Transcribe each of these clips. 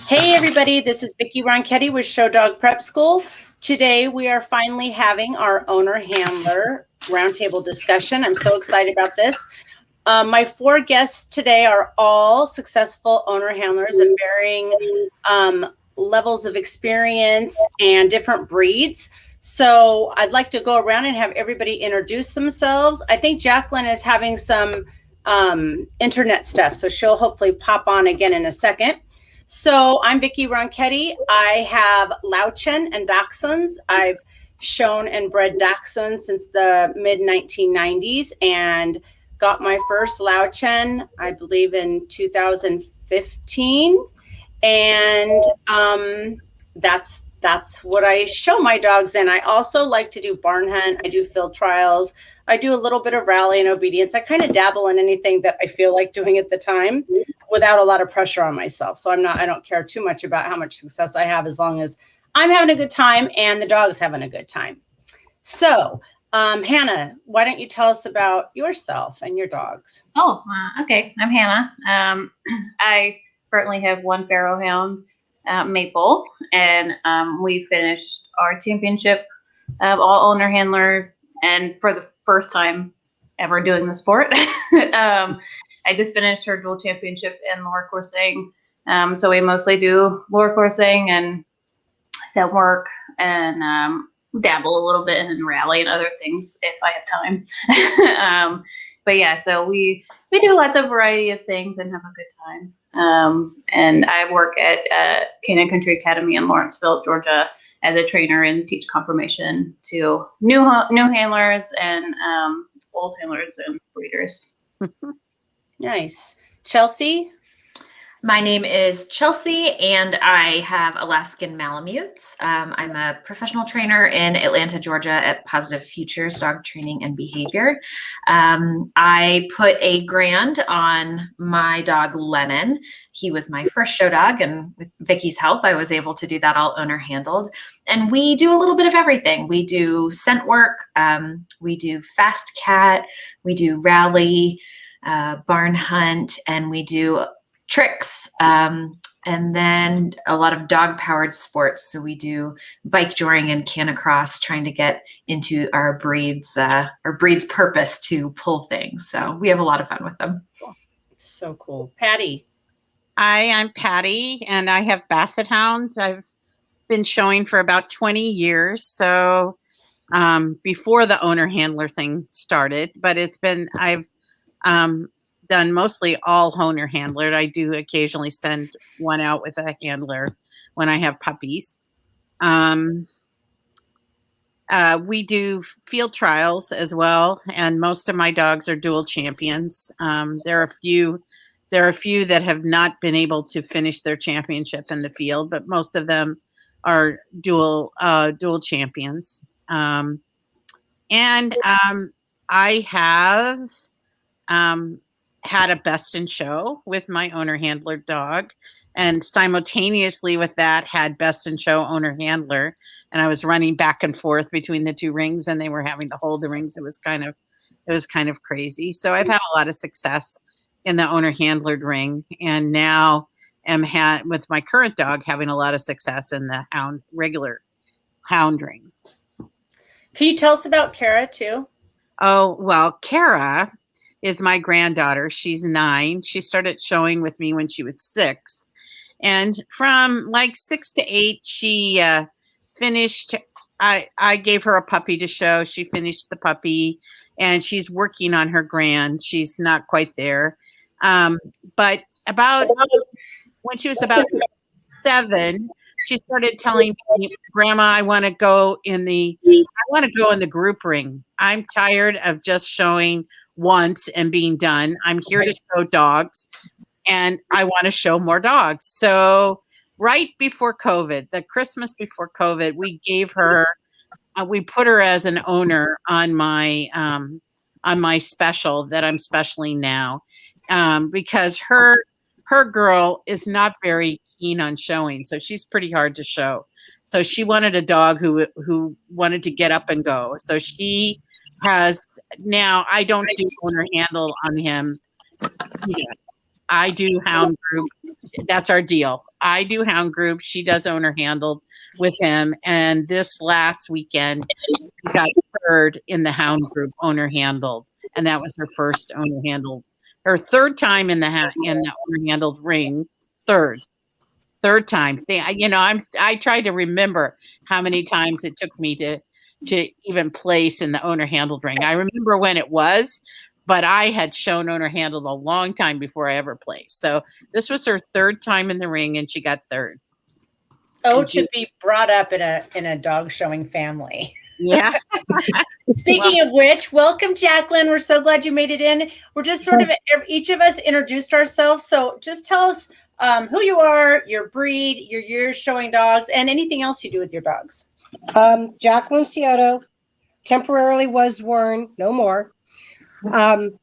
Hey everybody, this is Vicki Ronchette with Show Dog Prep School. Today we are finally having our owner handler roundtable discussion. I'm so excited about this. My four guests today are all successful owner handlers of varying levels of experience and different breeds. So I'd like to go around and have everybody introduce themselves. I think Jacqueline is having some internet stuff, so she'll hopefully pop on again in a second. So I'm Vicki Ronchette. I have Lauchen and Dachshunds. I've shown and bred Dachshunds since the mid 1990s and got my first Lauchen, I believe, in 2015. And that's what I show my dogs in. I also like to do barn hunt. I do field trials. I do a little bit of rally and obedience. I kind of dabble in anything that I feel like doing at the time without a lot of pressure on myself. So I don't care too much about how much success I have as long as I'm having a good time and the dog's having a good time. So, Hannah, why don't you tell us about yourself and your dogs? Oh, okay. I'm Hannah. I currently have one Pharaoh Hound, Maple, and we finished our championship, all owner handler, and for the first time ever doing the sport. I just finished her dual championship in lower coursing. So we mostly do lower coursing and set work and dabble a little bit in rally and other things if I have time. But yeah, so we do lots of variety of things and have a good time. And I work at Canine Country Academy in Lawrenceville, Georgia, as a trainer and teach conformation to new handlers and old handlers and breeders. Nice. Chelsea? My name is Chelsea, and I have Alaskan Malamutes. I'm a professional trainer in Atlanta, Georgia at Positive Futures Dog Training and Behavior. I put a grand on my dog, Lennon. He was my first show dog, and with Vicki's help, I was able to do that all owner handled. And we do a little bit of everything. We do scent work, we do fast cat, we do rally, barn hunt, and we do tricks, and then a lot of dog-powered sports. So we do bike joring and canicross, trying to get into our breed's purpose to pull things. So we have a lot of fun with them. So cool. Patty? Hi, I'm Patty, and I have Basset Hounds. I've been showing for about 20 years, so before the owner handler thing started, but I've done mostly all owner handler. I do occasionally send one out with a handler when I have puppies. We do field trials as well, and most of my dogs are dual champions. There are a few that have not been able to finish their championship in the field, but most of them are dual champions. I have had a best in show with my owner handler dog, and simultaneously with that had best in show owner handler, and I was running back and forth between the two rings, and they were having to hold the rings. It was kind of crazy. So I've had a lot of success in the owner handlered ring, and now with my current dog having a lot of success in the regular hound ring. Can you tell us about Kara too? Oh, well, Kara is my granddaughter. She's 9. She started showing with me when she was 6. And from like 6 to 8, she finished. I gave her a puppy to show. She finished the puppy, and she's working on her grand. She's not quite there. But when she was about 7, she started telling me, "Grandma, I want to go in the group ring. I'm tired of just showing once and being done. I'm here to show dogs, and I want to show more dogs." So right before COVID, the Christmas before COVID, we put her as an owner on my special that I'm specialing now, because her girl is not very keen on showing, so she's pretty hard to show. So she wanted a dog who wanted to get up and go. So she has now. I don't do owner handle on him. Yes, I do hound group. That's our deal. I do hound group. She does owner handled with him. And this last weekend, she got third in the hound group owner handled. And that was her first owner handled, her third time in the owner handled ring. Third time. I tried to remember how many times it took me to even place in the owner handled ring. I remember when it was, but I had shown owner handled a long time before I ever placed. So this was her third time in the ring, and she got third. Oh, to be brought up in a dog showing family. Yeah. Speaking of which, welcome, Jacqueline. We're so glad you made it in. We're just sort of, each of us introduced ourselves. So just tell us who you are, your breed, your years showing dogs, and anything else you do with your dogs. Jacqueline Scioto, temporarily was Warren, no more.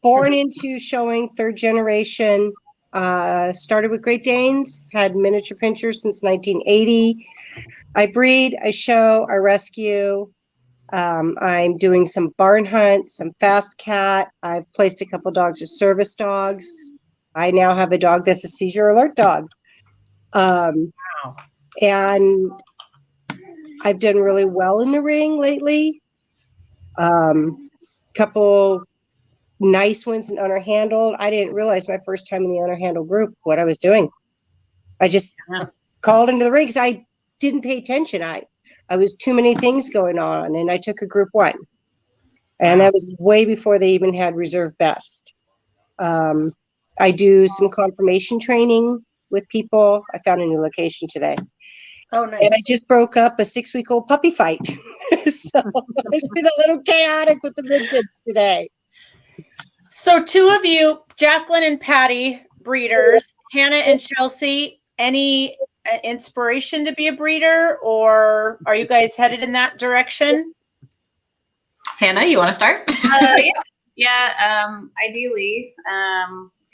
Born into showing, third generation. Started with Great Danes, had miniature pinchers since 1980. I breed, I show, I rescue. I'm doing some barn hunts, some fast cat. I've placed a couple dogs as service dogs. I now have a dog that's a seizure alert dog. And I've done really well in the ring lately. Couple nice ones in owner handled. I didn't realize my first time in the owner handled group what I was doing. I just called into the ring because I didn't pay attention. I was too many things going on, and I took a group 1. And that was way before they even had reserve best. I do some confirmation training with people. I found a new location today. Oh, nice. And I just broke up a 6-week-old puppy fight. So it's been a little chaotic with the midgets today. So 2 of you, Jacqueline and Patty, breeders. Hannah and Chelsea, any inspiration to be a breeder, or are you guys headed in that direction? Hannah, you want to start? Ideally,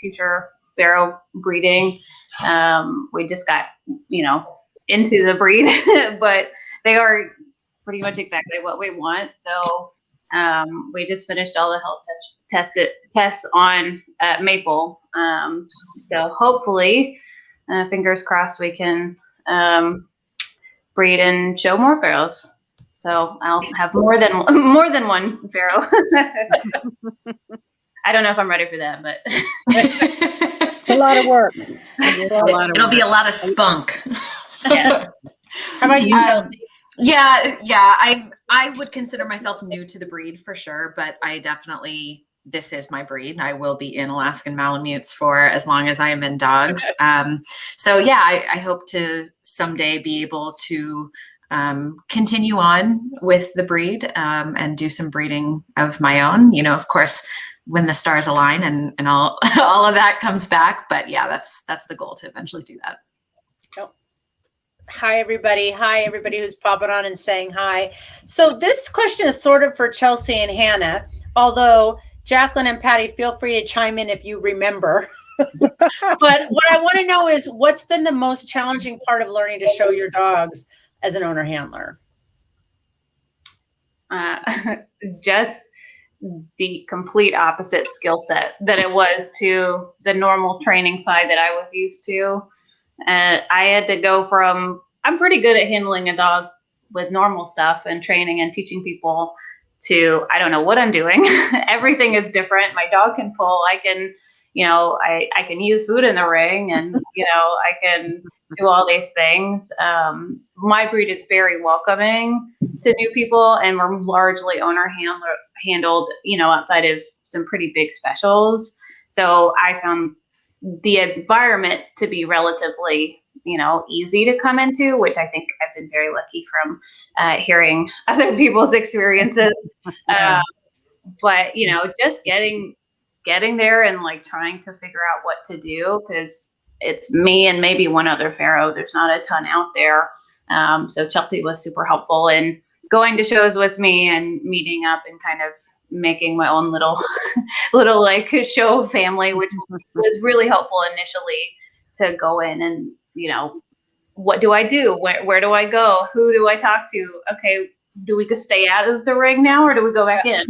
future barrow breeding. We just got, into the breed, but they are pretty much exactly what we want. So we just finished all the health tests on Maple. So hopefully, fingers crossed, we can breed and show more pharaohs. So I'll have more than one pharaoh. I don't know if I'm ready for that, but It's a lot of work. It'll be a lot of spunk. yeah. How about you, Chelsea? I would consider myself new to the breed for sure, but I definitely, this is my breed. I will be in Alaskan Malamutes for as long as I am in dogs. I hope to someday be able to continue on with the breed and do some breeding of my own. Of course, when the stars align and all of that comes back. But yeah, that's the goal, to eventually do that. Hi, everybody. Hi, everybody who's popping on and saying hi. So this question is sort of for Chelsea and Hannah, although Jacqueline and Patty, feel free to chime in if you remember. But what I want to know is, what's been the most challenging part of learning to show your dogs as an owner handler? Just the complete opposite skill set that it was to the normal training side that I was used to. And I had to go from, I'm pretty good at handling a dog with normal stuff and training and teaching people, to, I don't know what I'm doing. Everything is different. My dog can pull. I can, I can use food in the ring, and, I can do all these things. My breed is very welcoming to new people, and we're largely owner handled, outside of some pretty big specials. So I found the environment to be relatively, easy to come into, which I think I've been very lucky from hearing other people's experiences. But, just getting there and like trying to figure out what to do, because it's me and maybe one other pharaoh. There's not a ton out there. So Chelsea was super helpful in going to shows with me and meeting up and kind of making my own little like show family, which was really helpful initially to go in and, what do I do? Where do I go? Who do I talk to? Okay, do we just stay out of the ring now, or do we go back in? So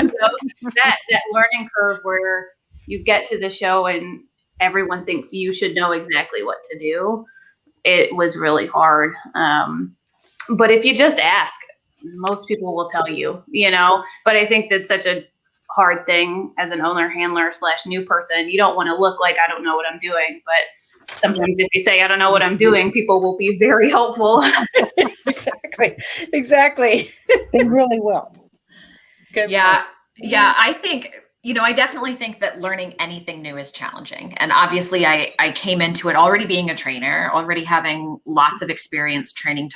that learning curve where you get to the show and everyone thinks you should know exactly what to do, it was really hard. But if you just ask, most people will tell you, but I think that's such a hard thing as an owner handler / new person. You don't want to look like I don't know what I'm doing, but sometimes if you say I don't know what I'm doing, people will be very helpful. Exactly. They really will. Good Yeah. point. Yeah. I think, I definitely think that learning anything new is challenging. And obviously I came into it already being a trainer, already having lots of experience training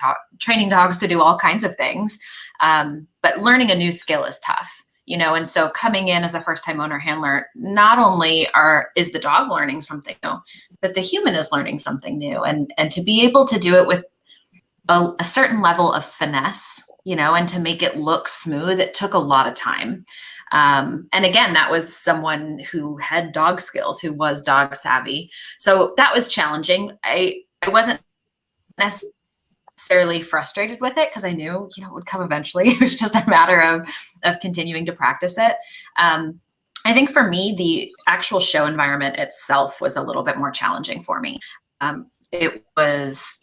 dogs to do all kinds of things. But learning a new skill is tough, and so coming in as a first-time owner handler, not only is the dog learning something new, but the human is learning something new. And to be able to do it with a certain level of finesse, and to make it look smooth, it took a lot of time. And again, that was someone who had dog skills, who was dog savvy. So that was challenging. I wasn't necessarily frustrated with it because I knew, it would come eventually. It was just a matter of continuing to practice it. I think for me, the actual show environment itself was a little bit more challenging for me. It was,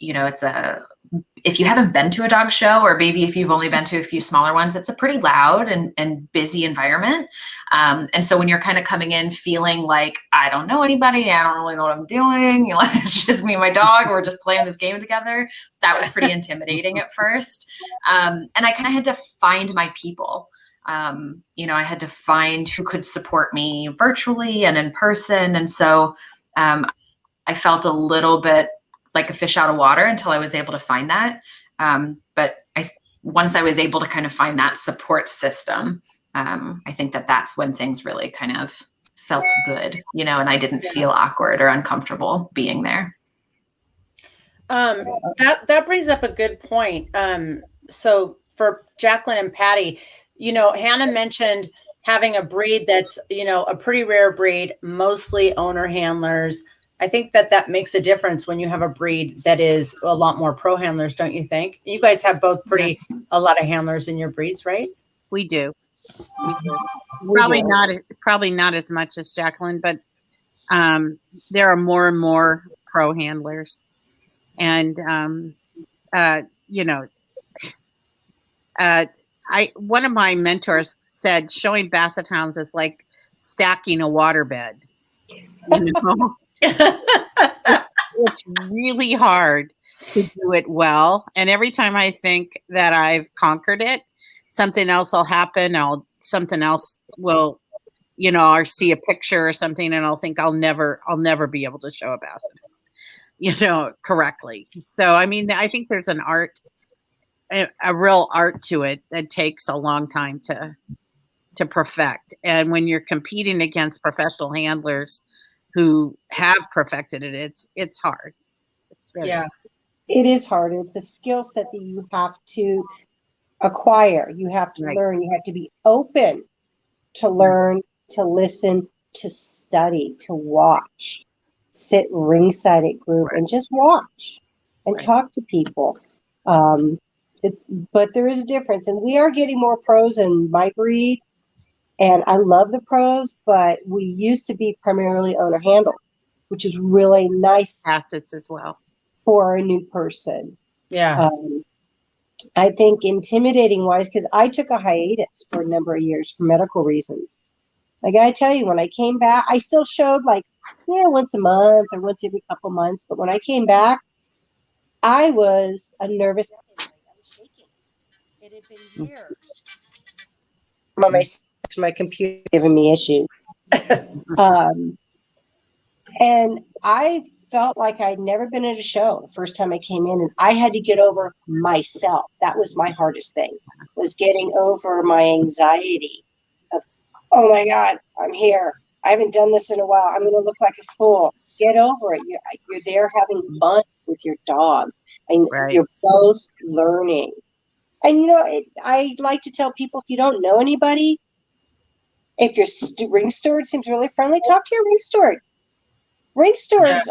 if you haven't been to a dog show, or maybe if you've only been to a few smaller ones, it's a pretty loud and busy environment. And so when you're kind of coming in feeling like, I don't know anybody, I don't really know what I'm doing, it's just me and my dog, we're just playing this game together. That was pretty intimidating at first. And I kind of had to find my people. I had to find who could support me virtually and in person. And so I felt a little bit like a fish out of water until I was able to find that. But once I was able to kind of find that support system, I think that's when things really kind of felt good, and I didn't feel awkward or uncomfortable being there. That brings up a good point. So for Jacqueline and Patty, Hannah mentioned having a breed that's, a pretty rare breed, mostly owner handlers. I think that makes a difference when you have a breed that is a lot more pro handlers, don't you think? You guys have both a lot of handlers in your breeds, right? We do. We do. Probably not as much as Jacqueline, but there are more and more pro handlers. And one of my mentors said showing basset hounds is like stacking a waterbed. It's really hard to do it well. And every time I think that I've conquered it, something else will happen. Something else will, or see a picture or something, and I'll think I'll never be able to show a basset, correctly. So, I mean, I think there's an art, a real art to it that takes a long time to perfect. And when you're competing against professional handlers who have perfected it, it's hard. It's really hard. It is hard. It's a skill set that you have to acquire. You have to learn. You have to be open to learn, to listen, to study, to watch. Sit ringside at group and just watch and talk to people. But there is a difference, and we are getting more pros in my breed. And I love the pros, but we used to be primarily owner handled, which is really nice assets as well for a new person. Yeah. I think intimidating wise, because I took a hiatus for a number of years for medical reasons. I gotta tell you, when I came back, I still showed once a month or once every couple months. But when I came back, I was a nervous. I was shaking. It had been years. My computer giving me issues. And I felt like I'd never been at a show the first time I came in, and I had to get over myself. That was my hardest thing, was getting over my anxiety of, oh my God, I'm here. I haven't done this in a while. I'm going to look like a fool. Get over it. You're there having fun with your dog, and you're both learning. And, I like to tell people, if you don't know anybody, if your ring steward seems really friendly, talk to your ring steward. Ring stewards,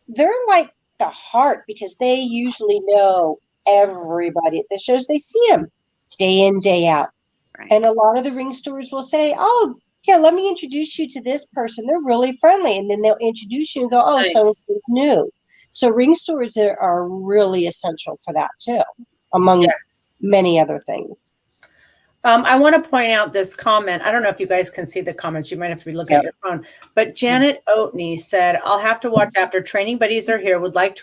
they're like the heart, because they usually know everybody at the shows. They see them day in, day out. Right. And a lot of the ring stewards will say, oh, here, let me introduce you to this person. They're really friendly. And then they'll introduce you and go, oh, Nice. so it's new. So ring stewards are really essential for that too, among many other things. I want to point out this comment. I don't know if you guys can see the comments. You might have to be looking at your phone. But Janet Oatney said, I'll have to watch after. Training buddies are here. Would like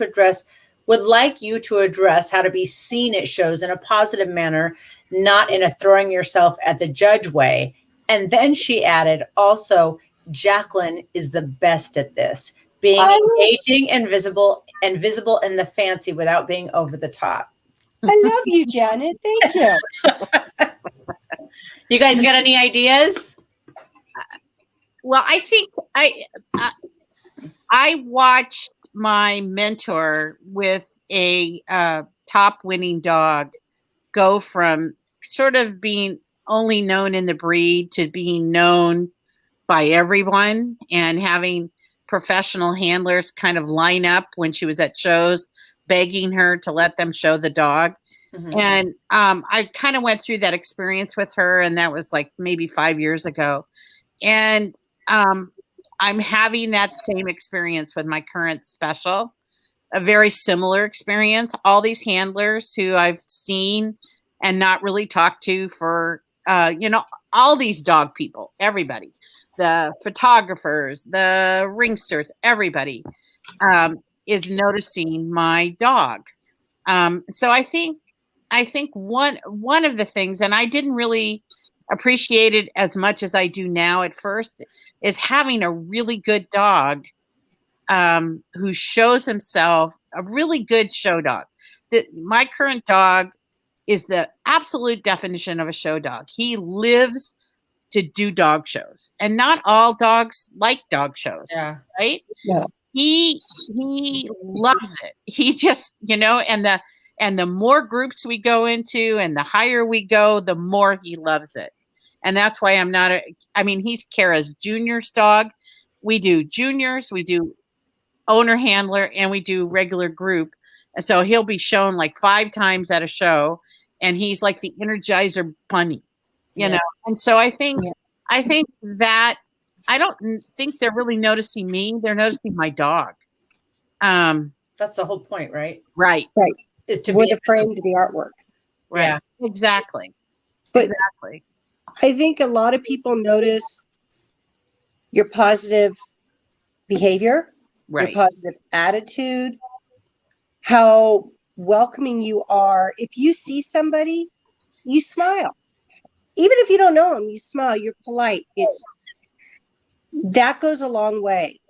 you to address how to be seen at shows in a positive manner, not in a throwing yourself at the judge way. And then she added, also, Jacqueline is the best at this, being engaging and visible in the fancy without being over the top. I love you, Janet. Thank you. You guys got any ideas? Well, I think I watched my mentor with a top winning dog go from sort of being only known in the breed to being known by everyone, and having professional handlers kind of line up when she was at shows begging her to let them show the dog. Mm-hmm. And I kind of went through that experience with her, and that was like maybe 5 years ago. And I'm having that same experience with my current special, a very similar experience. All these handlers who I've seen and not really talked to for, all these dog people, everybody, the photographers, the ringsters, everybody is noticing my dog. So I think one of the things, and I didn't really appreciate it as much as I do now at first, is having a really good dog who shows himself, a really good show dog. My current dog is the absolute definition of a show dog. He lives to do dog shows, and not all dogs like dog shows, right? Yeah. He loves it. He just, and the more groups we go into and the higher we go, the more he loves it. And that's why he's Kara's juniors dog. We do juniors, we do owner handler, and we do regular group. And so he'll be shown like 5 times at a show, and he's like the Energizer bunny, you know? And so I think that I don't think they're really noticing me. They're noticing my dog. That's the whole point, right? Right. Is to We're be the frame to the artwork. Right. Yeah. Exactly. But exactly. I think a lot of people notice your positive behavior, your positive attitude, how welcoming you are. If you see somebody, you smile. Even if you don't know them, you smile, you're polite. That goes a long way.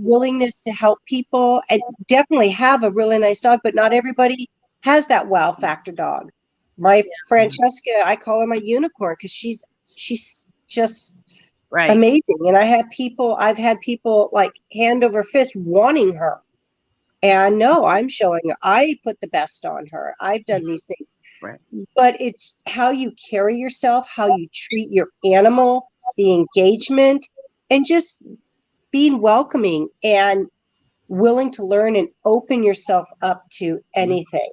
Willingness to help people, and definitely have a really nice dog, but not everybody has that wow factor dog. My Francesca, I call her my unicorn because she's just amazing. And I've had people like hand over fist wanting her. And no, I'm showing her. I put the best on her. I've done these things. Right. But it's how you carry yourself, how you treat your animal, the engagement, and just being welcoming and willing to learn and open yourself up to anything.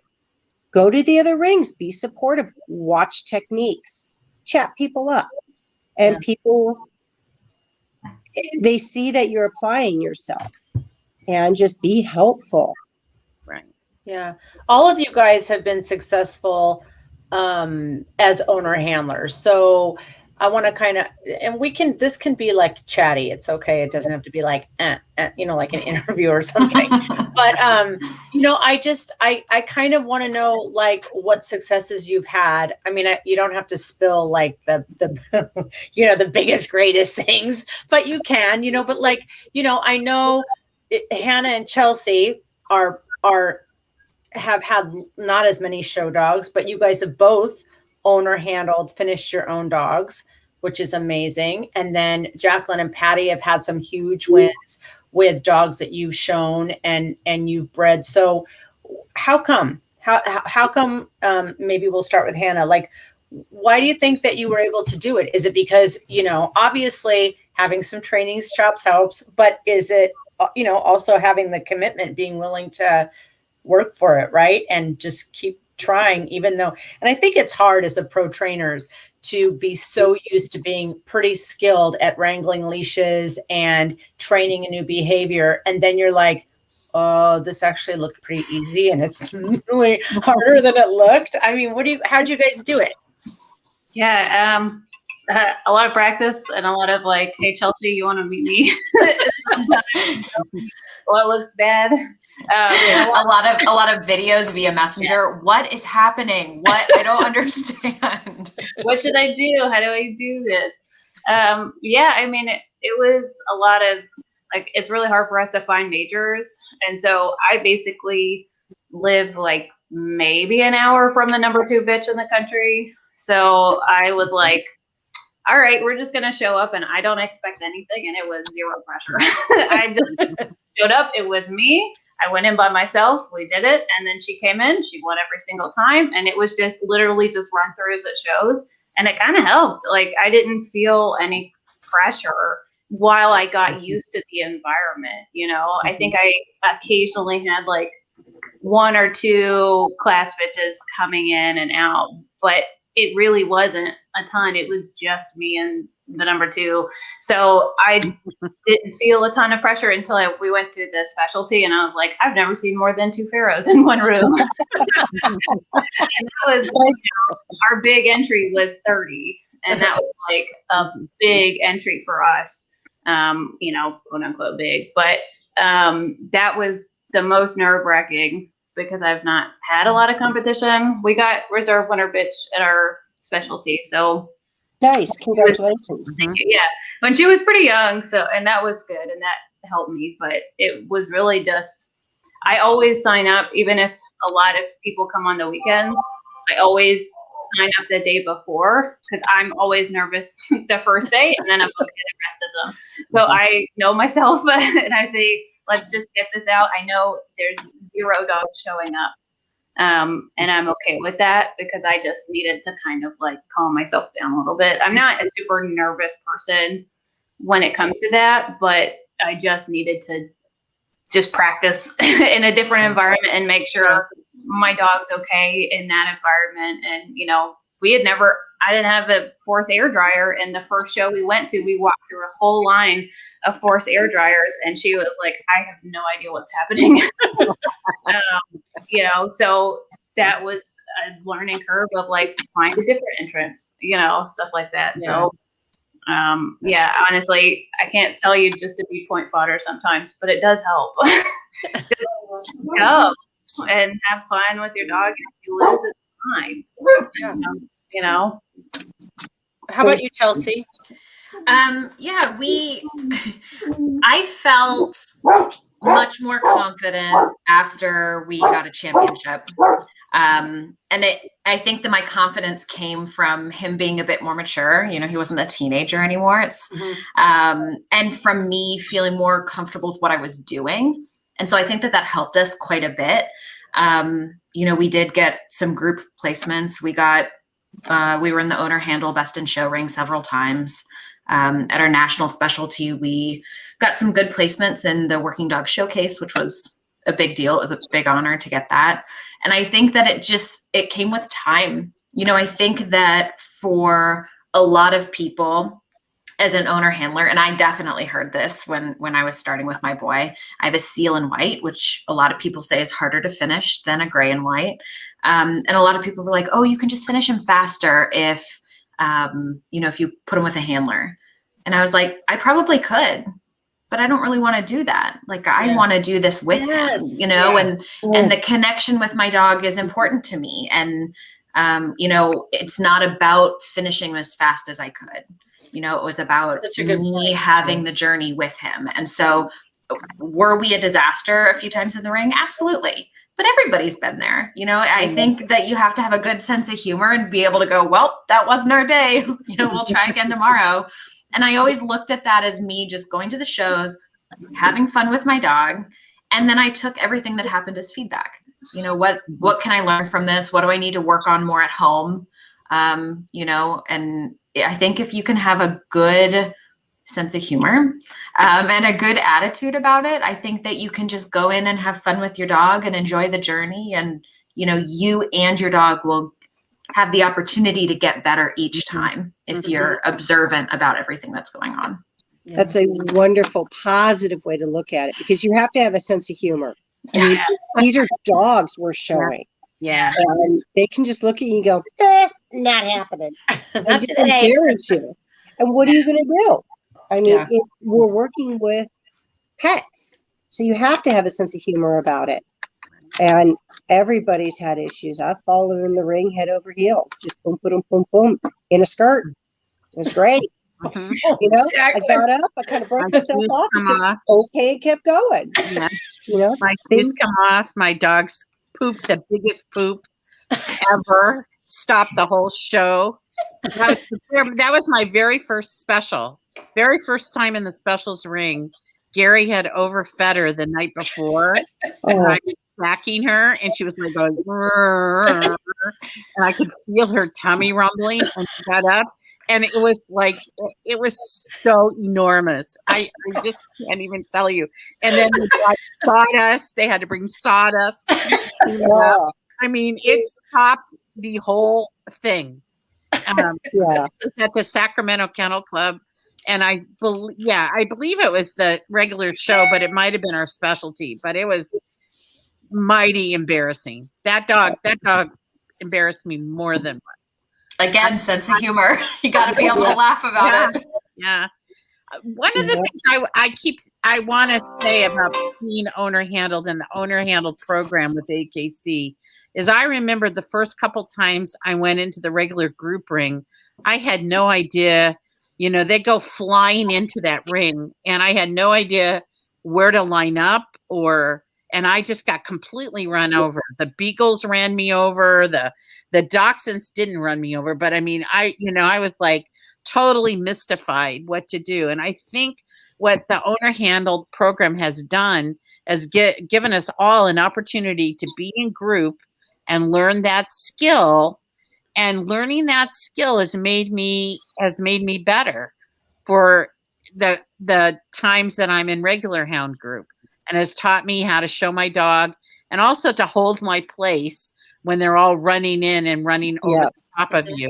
Go to the other rings, be supportive, watch techniques, chat people up. And people, they see that you're applying yourself, and just be helpful. Right. Yeah. All of you guys have been successful as owner handlers. So I want to kind of, and this can be like chatty. It's okay. It doesn't have to be like, like an interview or something. But, I kind of want to know like what successes you've had. I mean, you don't have to spill like the the biggest, greatest things, but you can, but like, I know Hannah and Chelsea have had not as many show dogs, but you guys have both owner handled, finished your own dogs, which is amazing. And then Jacqueline and Patty have had some huge wins with dogs that you've shown and you've bred. So how come, maybe we'll start with Hannah. Like, why do you think that you were able to do it? Is it because, obviously having some training chops helps, but is it, also having the commitment, being willing to work for it, right? And just keep trying, even though, and I think it's hard as a pro trainers to be so used to being pretty skilled at wrangling leashes and training a new behavior. And then you're like, oh, this actually looked pretty easy and it's really harder than it looked. I mean, how'd you guys do it? Yeah, a lot of practice and a lot of like, hey, Chelsea, you want to meet me? What looks bad? A lot of videos via Messenger. Yeah. What is happening? What? I don't understand. What should I do? How do I do this? Yeah, I mean, it was a lot of like, it's really hard for us to find majors. And so I basically live like maybe an hour from the #2 bitch in the country. So I was like, all right, we're just going to show up and I don't expect anything. And it was zero pressure. I just showed up. It was me. I went in by myself. We did it. And then she came in. She won every single time. And it was just literally just run throughs at shows. And it kind of helped. Like, I didn't feel any pressure while I got used to the environment. You know, I think I occasionally had like 1 or 2 class bitches coming in and out, but it really wasn't a ton. It was just me and the #2. So I didn't feel a ton of pressure until we went to the specialty, and I was like, I've never seen more than 2 pharaohs in one room. And that was, our big entry was 30. And that was like a big entry for us, you know, quote unquote big. But that was the most nerve-wracking because I've not had a lot of competition. We got reserve winner bitch at our specialty. So nice. Congratulations. Yeah. When she was pretty young. So, and that was good. And that helped me, but it was really just, I always sign up, even if a lot of people come on the weekends, I always sign up the day before because I'm always nervous the first day and then I'm okay the rest of them. So I know myself and I say, let's just get this out. I know there's 0 dogs showing up. And I'm okay with that because I just needed to kind of like calm myself down a little bit. I'm not a super nervous person when it comes to that, but I just needed to just practice in a different environment and make sure my dog's okay in that environment. And, you know, I didn't have a force air dryer. And the first show we went to, we walked through a whole line of force air dryers. And she was like, I have no idea what's happening. You know, so that was a learning curve of like, find a different entrance, you know, stuff like that. Yeah. So, yeah, honestly, I can't tell you just to be point fodder sometimes, but it does help. Just go and have fun with your dog. If you lose, it's fine. Yeah. You know. How about you, Chelsea? Yeah, I felt much more confident after we got a championship. And I think that my confidence came from him being a bit more mature. You know, he wasn't a teenager anymore. And from me feeling more comfortable with what I was doing. And so I think that helped us quite a bit. You know, we did get some group placements. We were in the owner handle best in show ring several times. At our national specialty, we got some good placements in the working dog showcase, which was a big deal. It was a big honor to get that. And I think that it came with time. You know, I think that for a lot of people as an owner handler, and I definitely heard this when I was starting with my boy, I have a seal and white, which a lot of people say is harder to finish than a gray and white. And a lot of people were like, oh, you can just finish him faster if, you know, if you put him with a handler. And I was like, I probably could, but I don't really want to do that. Like, I want to do this with him, you know, and the connection with my dog is important to me. And, you know, it's not about finishing as fast as I could. You know, it was about me having the journey with him. And so were we a disaster a few times in the ring? Absolutely. But everybody's been there. You know, I think that you have to have a good sense of humor and be able to go, well, that wasn't our day. You know, we'll try again tomorrow. And I always looked at that as me just going to the shows, having fun with my dog. And then I took everything that happened as feedback. You know, what can I learn from this? What do I need to work on more at home? You know, and I think if you can have a good sense of humor and a good attitude about it, I think that you can just go in and have fun with your dog and enjoy the journey. And, you know, you and your dog will have the opportunity to get better each time if you're observant about everything that's going on. That's a wonderful, positive way to look at it, because you have to have a sense of humor. I mean, these are dogs we're showing. Yeah. And they can just look at you and go, not happening. And Not just today. embarrass you. And what are you going to do? I mean, we're working with pets. So you have to have a sense of humor about it. And everybody's had issues. I've fallen in the ring head over heels, just boom, boom, boom, boom, in a skirt. It was great. Mhm. You know, Exactly. I got up, I kind of broke My myself shoes off. come And said, off. okay, kept going. Yeah. You know, My shoes come off. My dogs poop the biggest poop ever. Stopped the whole show. That was my very first special. Very first time in the specials ring. Gary had overfed her the night before. And I was smacking her, and she was like going, "Rrr," and I could feel her tummy rumbling, and she got up, and it was like, it was so enormous. I just can't even tell you. And then they brought sawdust. They had to bring sawdust. I mean, it topped the whole thing. It's at the Sacramento Kennel Club. And I believe it was the regular show, but it might have been our specialty. But it was mighty embarrassing. That dog embarrassed me more than once. Again, sense of humor. You got to be able to laugh about it. Yeah. One of the things I want to say about being owner handled and the owner handled program with AKC is I remember the first couple times I went into the regular group ring, I had no idea. You know, they go flying into that ring, and I had no idea where to line up, and I just got completely run over. The beagles ran me over. The dachshunds didn't run me over, but I mean, I was like totally mystified what to do. And I think what the owner handled program has done is given us all an opportunity to be in group and learn that skill. And learning that skill has made me better for the times that I'm in regular hound group, and has taught me how to show my dog and also to hold my place when they're all running in and running over the top of you,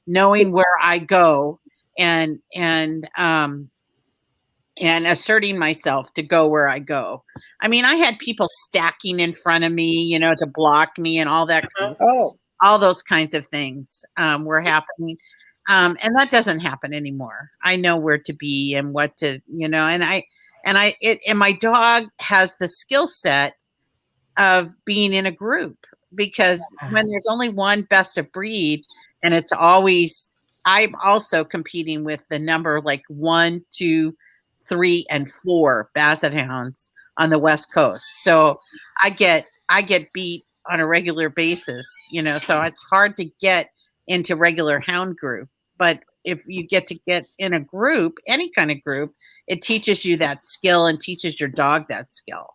knowing where I go and asserting myself to go where I go. I mean, I had people stacking in front of me, to block me and all that. All those kinds of things were happening. And that doesn't happen anymore. I know where to be and what to, and my dog has the skill set of being in a group, because when there's only one best of breed, and it's always, I'm also competing with the number like 1, 2, 3, and 4 Basset Hounds on the West Coast. So I get beat on a regular basis, so it's hard to get into regular hound group. But if you get in a group, any kind of group, it teaches you that skill and teaches your dog that skill,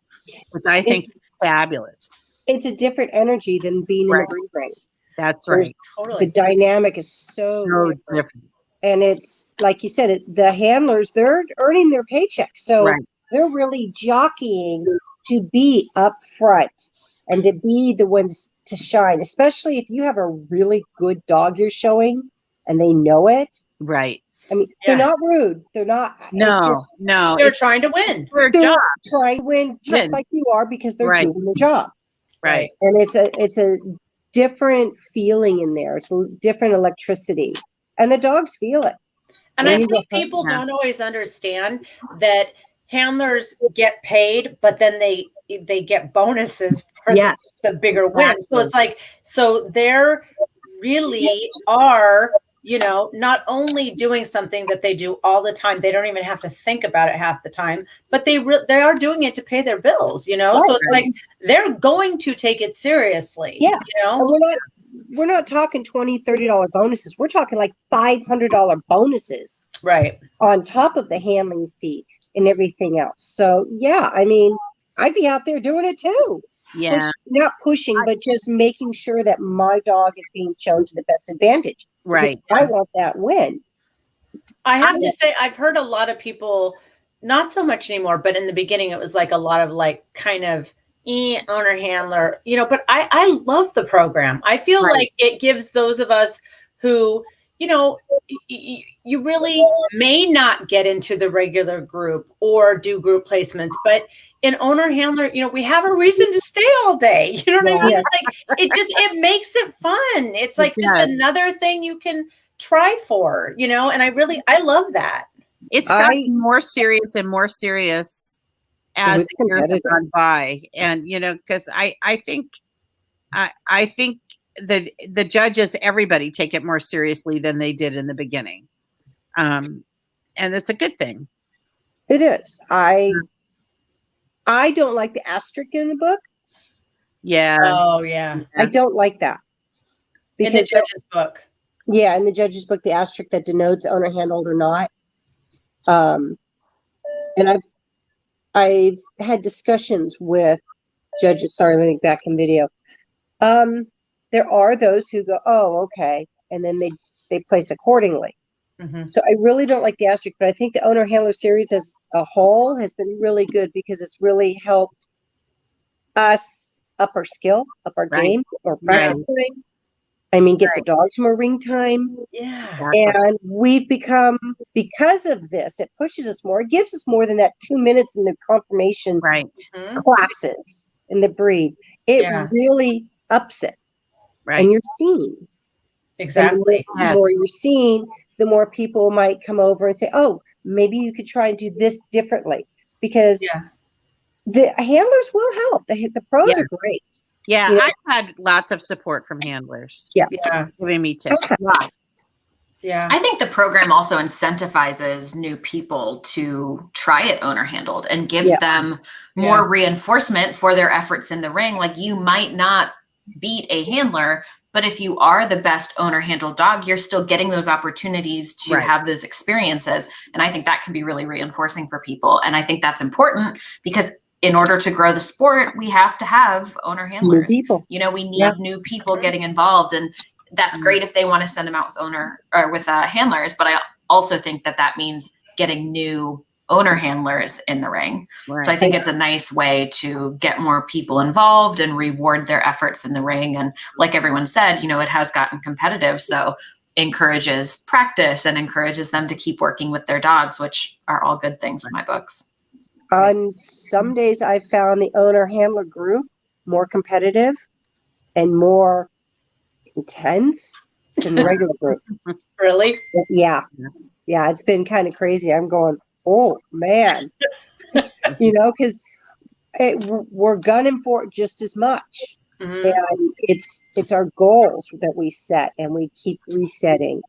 which I think is fabulous. It's a different energy than being in a group ring. That's right. Totally. The dynamic is so different. And it's like you said, the handlers, they're earning their paychecks. So they're really jockeying to be up front and to be the ones to shine, especially if you have a really good dog you're showing and they know it. Right. I mean, they're not rude. They're not. No. They're trying to win. They're trying to win just like you are, because they're doing the job. Right. And it's a different feeling in there. It's a different electricity. And the dogs feel it. And I think people don't always understand that handlers get paid, but then they get bonuses for the bigger win. So it's like, so they're really are, not only doing something that they do all the time, they don't even have to think about it half the time, but they are doing it to pay their bills, so it's like they're going to take it seriously. And we're not talking $20, $30 bonuses. We're talking like $500 bonuses, right, on top of the handling fee and everything else. So I mean, I'd be out there doing it too. Not pushing, but just making sure that my dog is being shown to the best advantage. Right. I want that win. I have to say, I've heard a lot of people, not so much anymore, but in the beginning, it was like a lot of like kind of owner handler, but I love the program. I feel Right. like it gives those of us who, you really may not get into the regular group or do group placements, but in owner handler, we have a reason to stay all day. You know what I mean? Yeah. It's like, it makes it fun. It's like just does. another thing you can try for, and I love that. It's gotten more serious and more serious as With the years have competitive. gone by. And, because I think the judges, everybody take it more seriously than they did in the beginning. And it's a good thing. It is. I don't like the asterisk in the book. Yeah. Oh yeah. I don't like that. In the judge's book. Yeah, in the judge's book, the asterisk that denotes owner handled or not. And I've had discussions with judges. Sorry, let me back in video. There are those who go, oh, okay, and then they place accordingly. Mm-hmm. So I really don't like the asterisk, but I think the owner handler series as a whole has been really good because it's really helped us up our skill, up our Right. game, or practice time. I mean, get the dogs more ring time. Yeah. And we've become, because of this, it pushes us more. It gives us more than that 2 minutes in the confirmation Right. Mhm. classes in the breed. It Yeah. really ups it. Right. And you're seen. Exactly. And the more you're seen, the more people might come over and say, oh, maybe you could try and do this differently. Because Yeah. the handlers will help. The pros Yeah. are great. Yeah. You know? I've had lots of support from handlers. Yeah. Yeah. Giving me tips. Yeah. I think the program also incentivizes new people to try it owner handled and gives Yeah. them more reinforcement for their efforts in the ring. Like, you might not beat a handler, but if you are the best owner handled dog, you're still getting those opportunities to Right. have those experiences. And I think that can be really reinforcing for people. And I think that's important because in order to grow the sport, we have to have owner handlers. New people. We need new people getting involved. And that's great if they want to send them out with owner or with handlers. But I also think that means getting new owner handlers in the ring. Right. So I think it's a nice way to get more people involved and reward their efforts in the ring. And like everyone said, it has gotten competitive. So encourages practice and encourages them to keep working with their dogs, which are all good things in my books. On some days, I've found the owner handler group more competitive and more intense than the regular group. Really? Yeah. It's been kind of crazy. I'm going, oh man, because we're gunning for it just as much. Mhm. And it's our goals that we set and we keep resetting.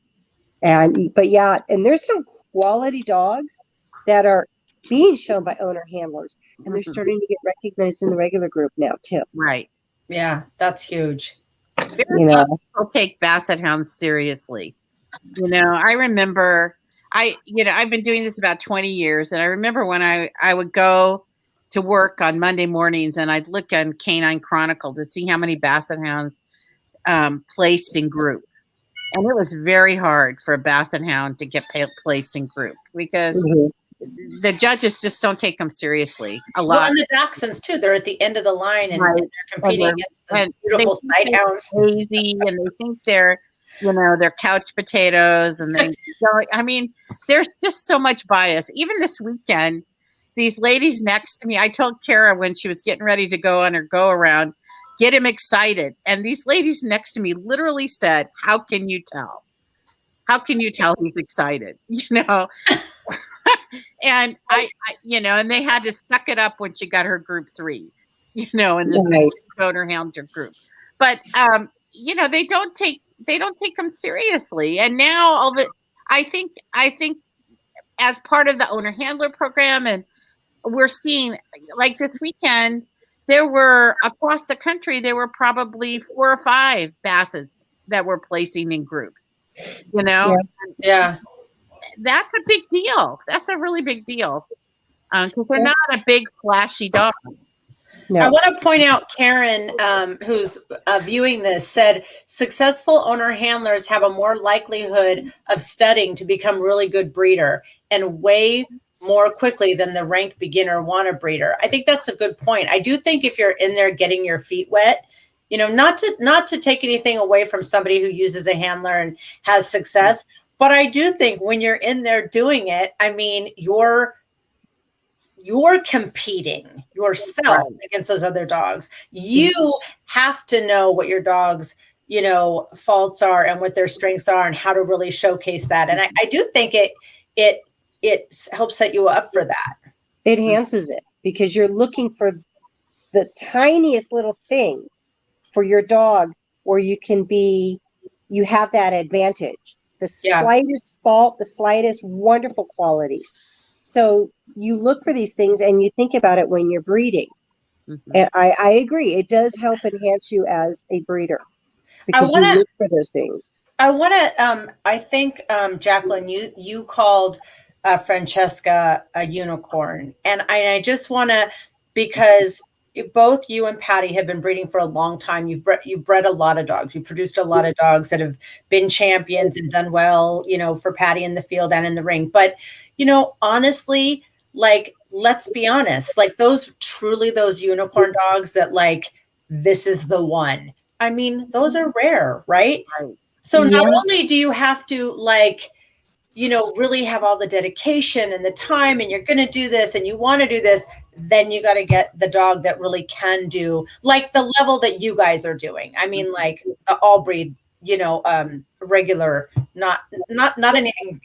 And there's some quality dogs that are being shown by owner handlers, and they're starting to get recognized in the regular group now too. Right. Yeah, that's huge. Very few people take Basset Hounds seriously. I remember I've been doing this about 20 years, and I remember when I would go to work on Monday mornings and I'd look on Canine Chronicle to see how many Basset Hounds placed in group. And it was very hard for a Basset Hound to get placed in group because the judges just don't take them seriously a lot. Well, and the Dachshunds too. They're at the end of the line and they're competing against the beautiful sight hounds. Crazy, and they think they're couch potatoes, and there's just so much bias. Even this weekend, these ladies next to me, I told Kara when she was getting ready to go on her go around, get him excited. And these ladies next to me literally said, how can you tell? How can you tell he's excited? And I and they had to suck it up when she got her group 3, in this owner handler group. But they don't take them seriously. And now all the I think as part of the owner handler program, and we're seeing, like this weekend, there were across the country, there were probably 4 or 5 Bassets that were placing in groups. Yeah. That's a big deal. That's a really big deal. Because they're not a big flashy dog. No. I want to point out Karen, who's viewing this, said successful owner handlers have a more likelihood of studying to become really good breeder and way more quickly than the rank beginner wanna breeder. I think that's a good point. I do think if you're in there getting your feet wet, you know, not to take anything away from somebody who uses a handler and has success, but I do think when you're in there doing it, I mean, you're competing yourself against those other dogs. You have to know what your dog's, you know, faults are and what their strengths are and how to really showcase that. And I do think it helps set you up for that. It enhances it because you're looking for the tiniest little thing for your dog where you have that advantage. The slightest fault, the slightest wonderful quality. So you look for these things and you think about it when you're breeding. And I agree. It does help enhance you as a breeder because you look for those things. I want to, I think, Jacqueline, you called Francesca a unicorn. And I just want to, because both you and Patty have been breeding for a long time. You've bred a lot of dogs. You've produced a lot of dogs that have been champions and done well, you know, for Patty in the field and in the ring. But, you know, honestly, like, let's be honest, like those unicorn dogs that like, this is the one. I mean, those are rare, right? So not only do you have to like, you know, really have all the dedication and the time and you're going to do this and you want to do this, then you got to get the dog that really can do like the level that you guys are doing. I mean, like the all breed, you know, regular, not anything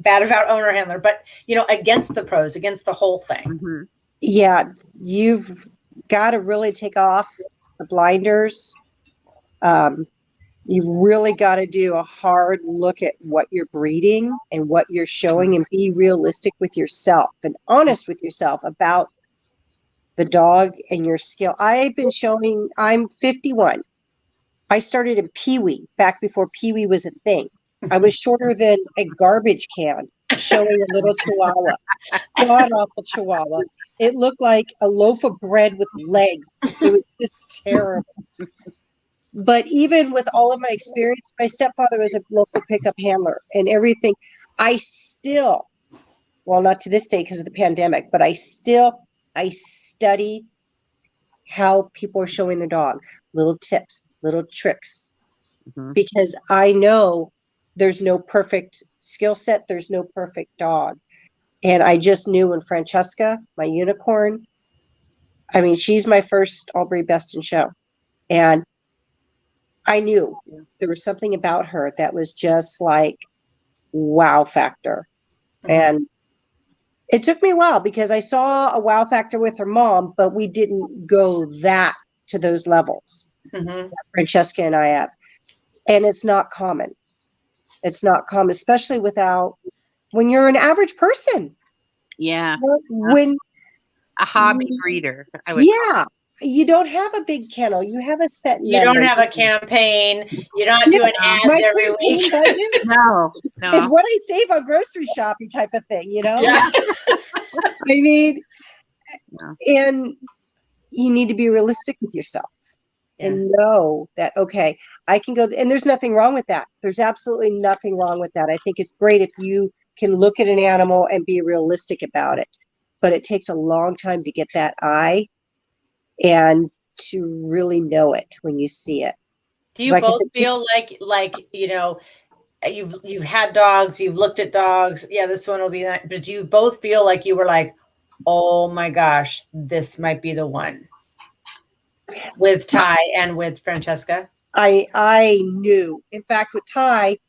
bad about owner handler, but you know, against the pros, against the whole thing. Yeah. You've got to really take off the blinders. You've really got to do a hard look at what you're breeding and what you're showing and be realistic with yourself and honest with yourself about the dog and your skill. I'm 51. I started in Pee-wee back before Pee-wee was a thing. I was shorter than a garbage can showing a little chihuahua, god-awful chihuahua. It looked like a loaf of bread with legs. It was just terrible. But even with all of my experience, my stepfather was a local pickup handler and everything. I still, well, not to this day because of the pandemic, but I study how people are showing their dog, little tips, little tricks, because I know there's no perfect skill set. There's no perfect dog. And I just knew when Francesca, my unicorn, I mean, she's my first all-breed best in show. And I knew there was something about her that was just like wow factor. And it took me a while because I saw a wow factor with her mom, but we didn't go to those levels that Francesca and I have. And it's not common. It's not common, especially when you're an average person. Yeah. When a hobby breeder. You don't have a big kennel. You have a set. You don't have a campaign. You're not doing ads every week. No. It's what I save on grocery shopping type of thing, you know? Yeah. I mean, and you need to be realistic with yourself and know that, okay, I can go, and there's nothing wrong with that. There's absolutely nothing wrong with that. I think it's great if you can look at an animal and be realistic about it, but it takes a long time to get that eye and to really know it when you see it. Do you both feel like, you know, you've had dogs, you've looked at dogs. Yeah, this one will be that. But do you both feel like you were like, oh my gosh, this might be the one with Ty and with Francesca? I knew. In fact, with Ty,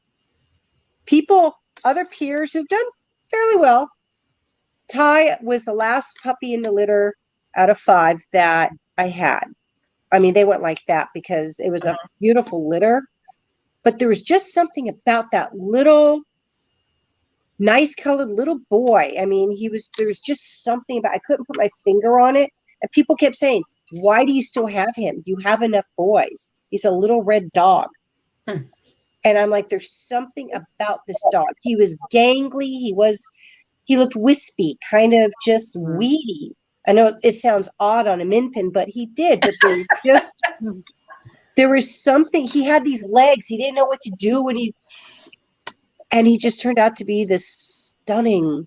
other peers who've done fairly well, Ty was the last puppy in the litter out of 5 that I had. I mean, they went like that because it was a beautiful litter, but there was just something about that little nice colored little boy. I mean, there was just something about, I couldn't put my finger on it. And people kept saying, why do you still have him? You have enough boys. He's a little red dog. And I'm like, there's something about this dog. He was gangly. He looked wispy, kind of just weedy. I know it sounds odd on a min pin, but he did. But there was something. He had these legs. He didn't know what to do and he just turned out to be this stunning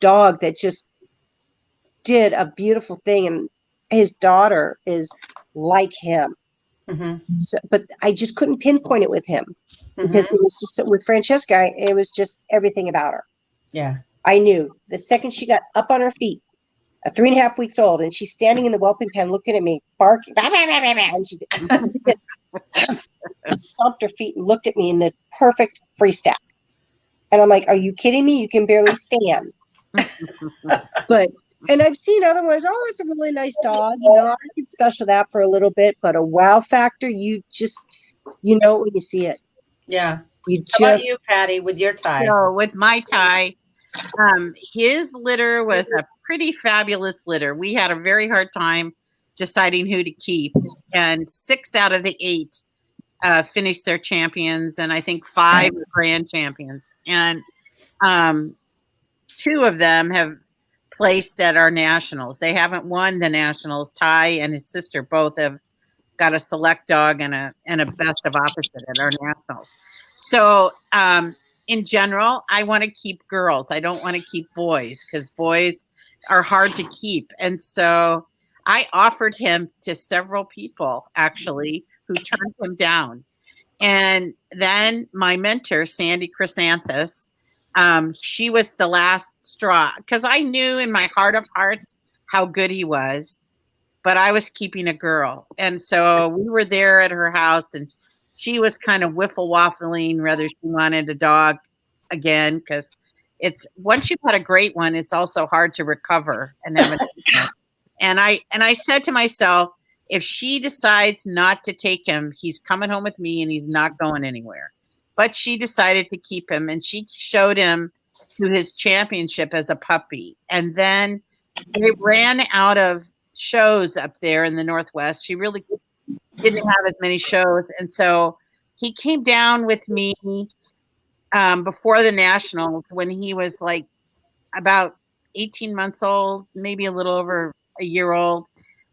dog that just did a beautiful thing, and his daughter is like him. Mm-hmm. So, but I just couldn't pinpoint it with him because Mm-hmm. it was just with Francesca. It was just everything about her. Yeah. I knew the second she got up on her feet, at 3.5 weeks old, and she's standing in the whelping pen looking at me, barking, and she stomped her feet and looked at me in the perfect freestyle. And I'm like, are you kidding me? You can barely stand. But, and I've seen other ones, oh, it's a really nice dog. You know, I could special that for a little bit, but a wow factor, you know it when you see it. Yeah. You How about just, you, Patty, with your tie? So with my tie, his litter was a pretty fabulous litter. We had a very hard time deciding who to keep, and 6 out of the 8 finished their champions, and I think 5 Nice. grand champions. And 2 of them have placed at our nationals. They haven't won the nationals. Ty and his sister both have got a select dog and a best of opposite at our nationals. So in general, I want to keep girls. I don't want to keep boys because boys are hard to keep. And so I offered him to several people actually who turned him down. And then my mentor, Sandy Chrysanthus, she was the last straw because I knew in my heart of hearts how good he was, but I was keeping a girl. And so we were there at her house, and she was kind of wiffle waffling whether she wanted a dog again, because it's once you've had a great one, it's also hard to recover and have a and I said to myself, if she decides not to take him, he's coming home with me and he's not going anywhere. But she decided to keep him, and she showed him to his championship as a puppy. And then they ran out of shows up there in the Northwest. She really didn't have as many shows. And so he came down with me before the nationals when he was like about 18 months old, maybe a little over a year old,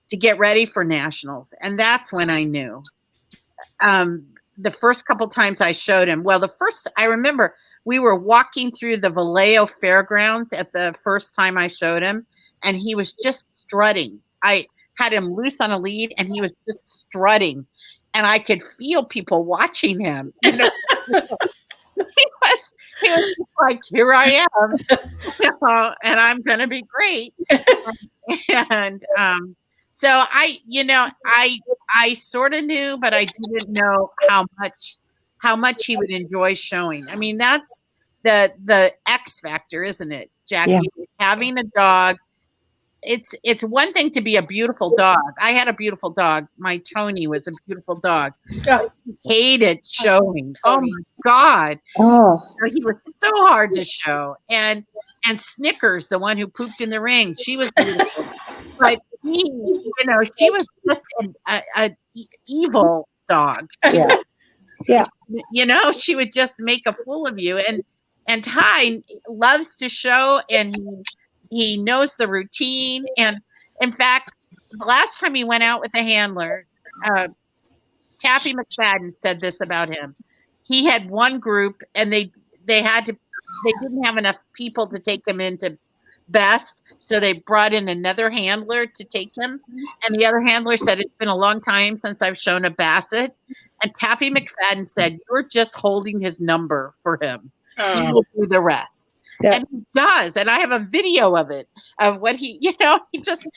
to get ready for nationals. And that's when I knew. The first couple times I showed him, well, the first, I remember we were walking through the Vallejo Fairgrounds at the first time I showed him, and he was just strutting. I had him loose on a lead, and he was just strutting, and I could feel people watching him. You know, he was just like, here I am, you know, and I'm going to be great. And so I sort of knew, but I didn't know how much he would enjoy showing. I mean, that's the X factor, isn't it, Jackie? Yeah. Having a dog. It's one thing to be a beautiful dog. I had a beautiful dog. My Tony was a beautiful dog. Oh, Hated showing. Oh Tony. my God. oh, He was so hard to show. And Snickers, the one who pooped in the ring, she was beautiful. But he, she was just an evil dog. yeah. Yeah. She would just make a fool of you. And Ty loves to show, and he knows the routine. And in fact, the last time he went out with a handler, Taffy McFadden said this about him. He had one group, and they didn't have enough people to take him into best, so they brought in another handler to take him. And the other handler said, it's been a long time since I've shown a Basset. And Taffy McFadden said, you're just holding his number for him. He will do the rest. Yeah. And he does. And I have a video of it, of what he just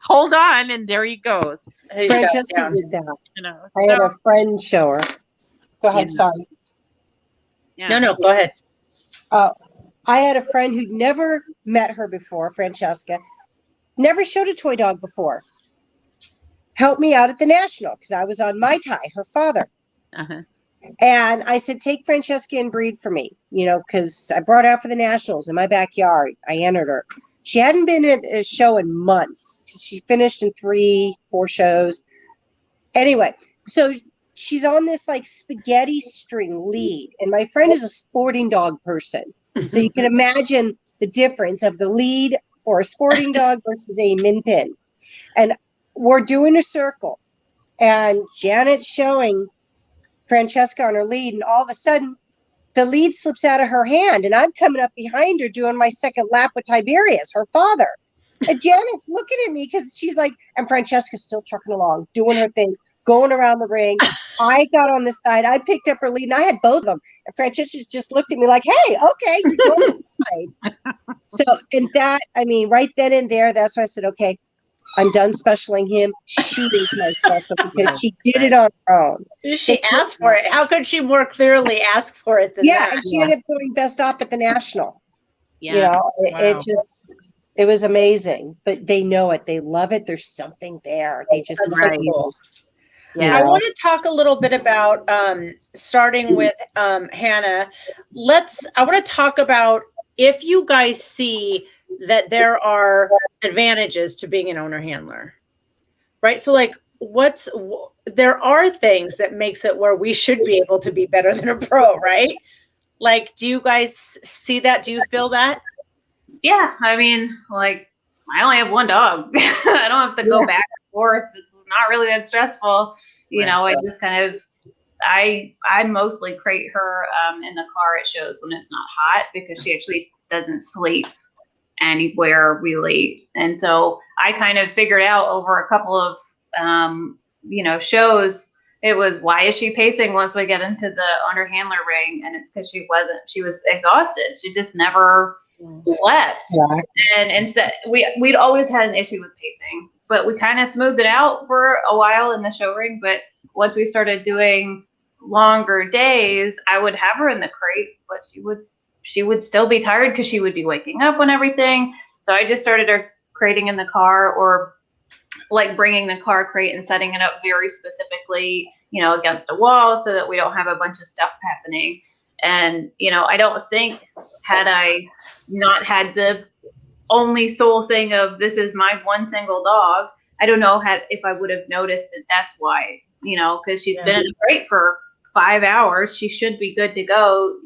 hold on, and there he goes. Francesca did that. I So, had a friend show her. Go ahead, sorry. Yeah. No, go ahead. I had a friend who'd never met her before, Francesca, never showed a toy dog before. Helped me out at the National because I was on my tie, her father. Uh-huh. And I said, take Francesca and breed for me, because I brought her out for the Nationals in my backyard. I entered her. She hadn't been at a show in months. She finished in 3-4 shows. Anyway, so she's on this like spaghetti string lead. And my friend is a sporting dog person. So you can imagine the difference of the lead for a sporting dog versus a min pin. And we're doing a circle. And Janet's showing Francesca on her lead, and all of a sudden the lead slips out of her hand, and I'm coming up behind her doing my second lap with Tiberius, her father. And Janet's looking at me because she's like, and Francesca's still trucking along, doing her thing, going around the ring. I got on the side. I picked up her lead, and I had both of them. And Francesca just looked at me like, hey, okay, you're going to the side. So, and that, I mean, right then and there, that's why I said, okay, I'm done specialing him. She is my special because she did it on her own. She asked for it. How could she more clearly ask for it than that? And she ended up doing best op at the national. Yeah. You know, Wow. it was amazing. But they know it. They love it. There's something there. They just That's so cool. Yeah. I want to talk a little bit about starting with Hannah. I want to talk about if you guys see that there are advantages to being an owner handler, right? So like there are things that makes it where we should be able to be better than a pro, right? Like, do you guys see that? Do you feel that? Yeah, I mean, like, I only have one dog. I don't have to go back and forth. It's not really that stressful. You know, I just kind of, I mostly crate her in the car at shows when it's not hot because she actually doesn't sleep anywhere really. And so I kind of figured out over a couple of, shows, it was, why is she pacing once we get into the owner handler ring? And it's because she was exhausted. She just never slept. Yeah. And instead we'd always had an issue with pacing, but we kind of smoothed it out for a while in the show ring. But once we started doing longer days, I would have her in the crate, but she would still be tired because she would be waking up and everything. So I just started her crating in the car, or like bringing the car crate and setting it up very specifically, against a wall so that we don't have a bunch of stuff happening. And, I don't think, had I not had the only sole thing of this is my one single dog, I don't know if I would have noticed that that's why, because she's been in the crate for 5 hours. She should be good to go.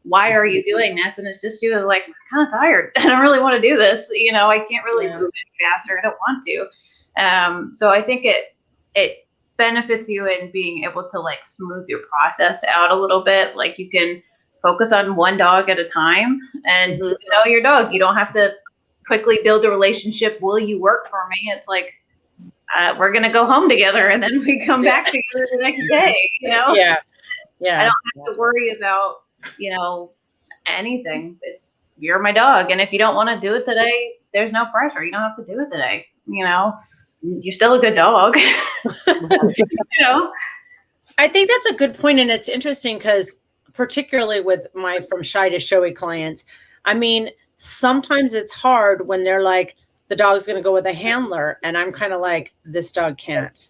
Why are you doing this? And it's just, she was like, I'm kind of tired. I don't really want to do this. I can't really move it faster. I don't want to. So I think it benefits you in being able to like smooth your process out a little bit. Like you can focus on one dog at a time and know your dog. You don't have to quickly build a relationship. Will you work for me? It's like, we're going to go home together and then we come back together the next day, Yeah. I don't have to worry about, anything. You're my dog. And if you don't want to do it today, there's no pressure. You don't have to do it today. You're still a good dog. I think that's a good point. And it's interesting because particularly with my from shy to showy clients, I mean, sometimes it's hard when they're like, the dog's going to go with a handler. And I'm kind of like, this dog can't.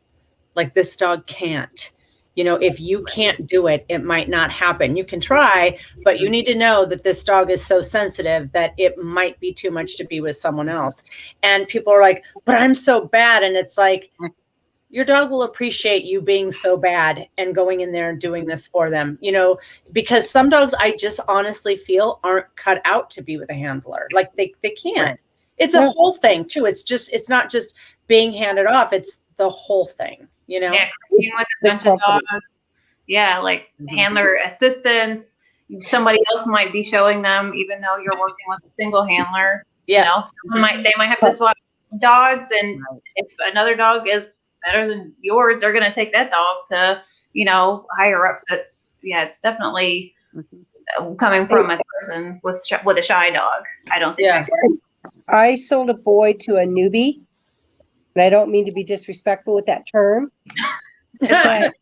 Like, this dog can't. If you can't do it, it might not happen. You can try, but you need to know that this dog is so sensitive that it might be too much to be with someone else. And people are like, but I'm so bad. And it's like, your dog will appreciate you being so bad and going in there and doing this for them, because some dogs I just honestly feel aren't cut out to be with a handler. Like they can't. It's a whole thing too. It's not just being handed off. It's the whole thing, Yeah, with a bunch of dogs. Yeah, like handler assistants. Somebody else might be showing them, even though you're working with a single handler. Yeah. They might have to swap dogs, and if another dog is better than yours, they're going to take that dog to, higher up. So it's definitely coming from a person with a shy dog. I don't think. I sold a boy to a newbie, and I don't mean to be disrespectful with that term, but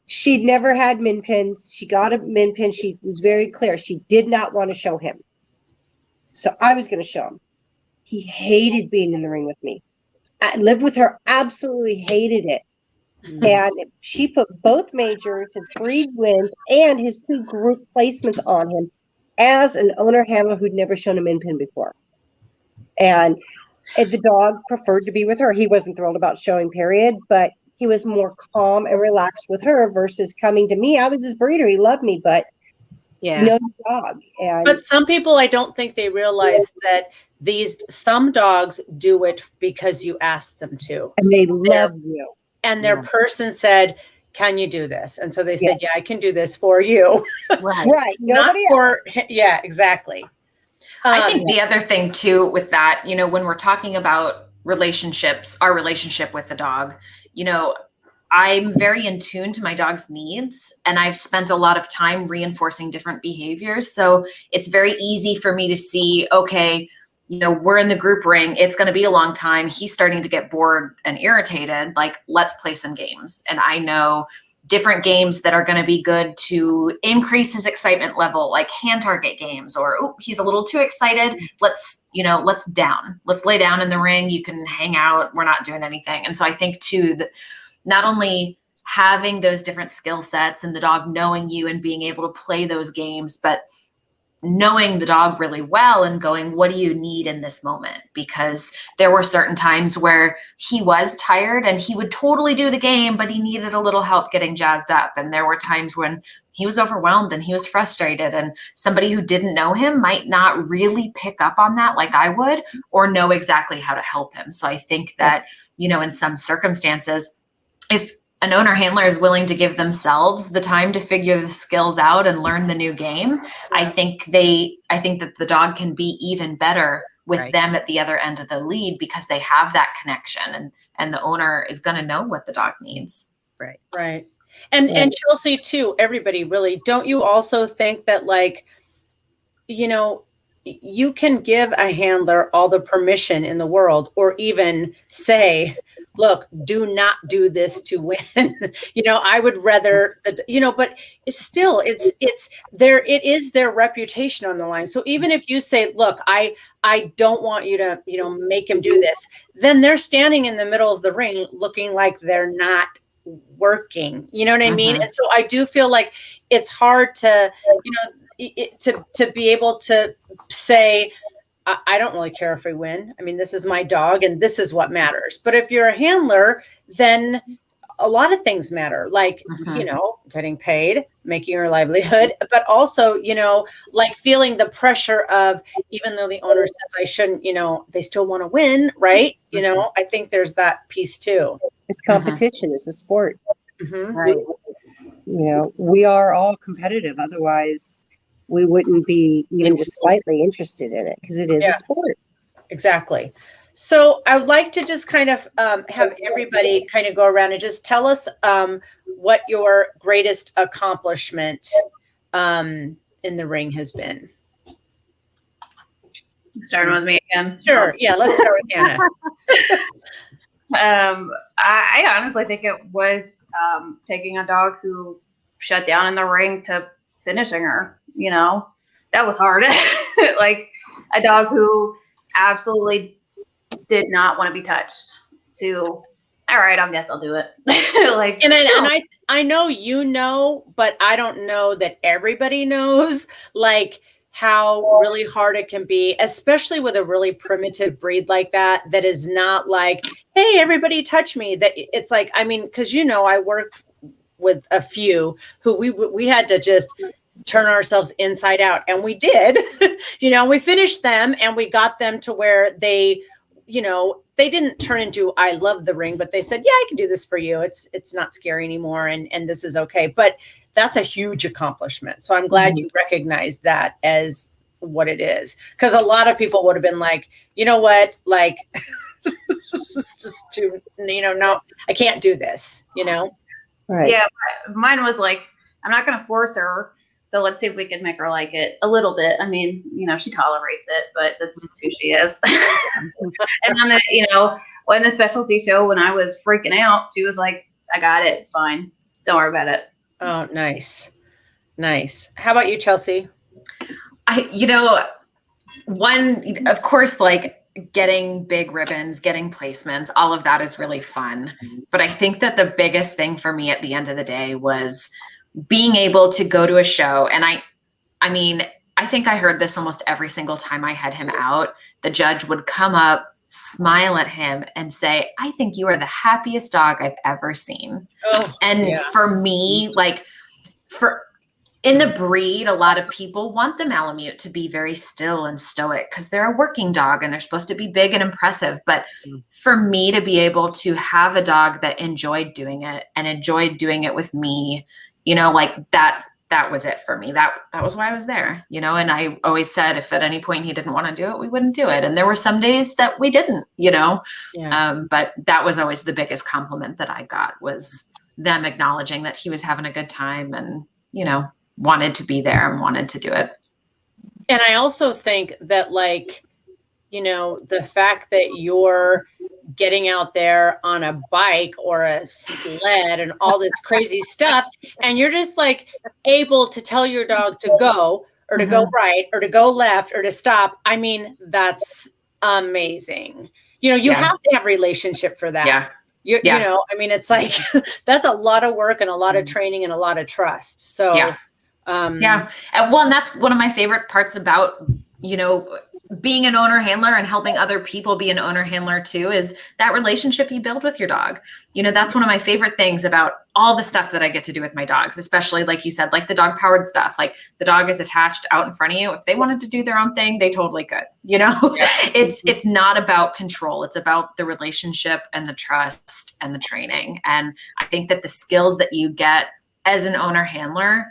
she'd never had min pins. She got a min pin. She was very clear. She did not want to show him. So I was going to show him. He hated being in the ring with me. I lived with her, absolutely hated it. And she put both majors, his 3 wins, and his 2 group placements on him as an owner handler who'd never shown a min pin before. And the dog preferred to be with her. He wasn't thrilled about showing, period, but he was more calm and relaxed with her versus coming to me. I was his breeder. He loved me, but no dog. But some people, I don't think they realize that some dogs do it because you ask them to. And they love you. And their person said, can you do this? And so they said, yeah, I can do this for you. Right. Not Nobody else. for, yeah, exactly. I think the other thing too with that, you know, when we're talking about relationships, our relationship with the dog, you know, I'm very in tune to my dog's needs, and I've spent a lot of time reinforcing different behaviors. So it's very easy for me to see, okay, you know, we're in the group ring. It's going to be a long time. He's starting to get bored and irritated. Like, let's play some games. And I know different games that are going to be good to increase his excitement level, like hand target games, or, oh, he's a little too excited. Let's lay down in the ring. You can hang out. We're not doing anything. And so I think too, that not only having those different skill sets and the dog knowing you and being able to play those games, but knowing the dog really well and going, what do you need in this moment? Because there were certain times where he was tired and he would totally do the game, but he needed a little help getting jazzed up. And there were times when he was overwhelmed and he was frustrated, and somebody who didn't know him might not really pick up on that like I would, or know exactly how to help him. So I think that, you know, in some circumstances, if an owner handler is willing to give themselves the time to figure the skills out and learn the new game, I think that the dog can be even better with them at the other end of the lead, because they have that connection, and the owner is going to know what the dog needs. Right. And Chelsea too, everybody really, don't you also think that, like, you know, you can give a handler all the permission in the world, or even say, look, do not do this to win. You know, I would rather but it's still, it is their reputation on the line. So even if you say, look, I don't want you to, make him do this, then they're standing in the middle of the ring looking like they're not working. You know what I mean? And so I do feel like it's hard to, to be able to say, I don't really care if we win. I mean, this is my dog and this is what matters. But if you're a handler, then a lot of things matter, like, getting paid, making your livelihood, but also, like feeling the pressure of, even though the owner says I shouldn't, they still want to win, right? I think there's that piece too. It's competition. It's a sport. Right. We are all competitive. Otherwise, we wouldn't be even just slightly interested in it, because it is a sport. Exactly. So I would like to just kind of have everybody kind of go around and just tell us what your greatest accomplishment in the ring has been. Starting with me again. Sure. Yeah, let's start with Hannah. I honestly think it was taking a dog who shut down in the ring to finishing her. That was hard. Like a dog who absolutely did not want to be touched, to, all right, I guess I'll do it. I know, but I don't know that everybody knows, like, how really hard it can be, especially with a really primitive breed like that is not like, hey, everybody touch me. That it's like, I mean, because I worked with a few who we had to just turn ourselves inside out, and we did. We finished them and we got them to where they, they didn't turn into I love the ring, but they said, yeah, I can do this for you. It's not scary anymore, and this is okay. But that's a huge accomplishment. So I'm glad you recognized that as what it is, because a lot of people would have been like, you know what, like, this is just too, no, I can't do this, Right. Yeah, mine was like, I'm not going to force her. So let's see if we can make her like it a little bit. I mean, she tolerates it, but that's just who she is. And then, when the specialty show, when I was freaking out, she was like, I got it. It's fine. Don't worry about it. Oh, nice. Nice. How about you, Chelsea? One, of course, like getting big ribbons, getting placements, all of that is really fun. But I think that the biggest thing for me at the end of the day was being able to go to a show. And I mean, I think I heard this almost every single time I had him out. The judge would come up, smile at him, and say, I think you are the happiest dog I've ever seen. Oh, and for me, like, in the breed, a lot of people want the Malamute to be very still and stoic because they're a working dog and they're supposed to be big and impressive. But for me to be able to have a dog that enjoyed doing it and enjoyed doing it with me, like that was it for me. That was why I was there, and I always said if at any point he didn't want to do it, we wouldn't do it. And there were some days that we didn't, but that was always the biggest compliment that I got, was them acknowledging that he was having a good time and, wanted to be there and wanted to do it. And I also think that, the fact that you're getting out there on a bike or a sled and all this crazy stuff, and you're just able to tell your dog to go or to go right or to go left or to stop. I mean, that's amazing. You have to have a relationship for that. It's that's a lot of work and a lot of training and a lot of trust. So and that's one of my favorite parts about, being an owner handler and helping other people be an owner handler too, is that relationship you build with your dog. That's one of my favorite things about all the stuff that I get to do with my dogs, especially like you said, like the dog powered stuff, like the dog is attached out in front of you. If they wanted to do their own thing, they totally could, it's not about control. It's about the relationship and the trust and the training. And I think that the skills that you get as an owner handler,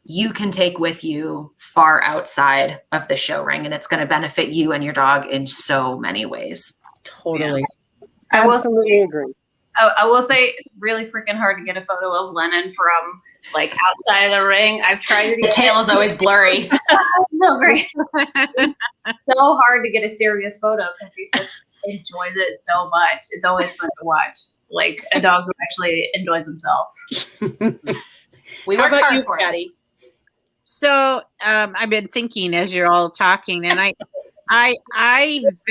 you can take with you far outside of the show ring, and it's going to benefit you and your dog in so many ways. Totally. Yeah. Absolutely agree. I will say it's really freaking hard to get a photo of Lennon from outside of the ring. I've tried to The tail is always blurry. So great. It's so hard to get a serious photo because he just enjoys it so much. It's always fun to watch, a dog who actually enjoys himself. We How worked about hard you, for it. Patty? So I've been thinking as you're all talking, and I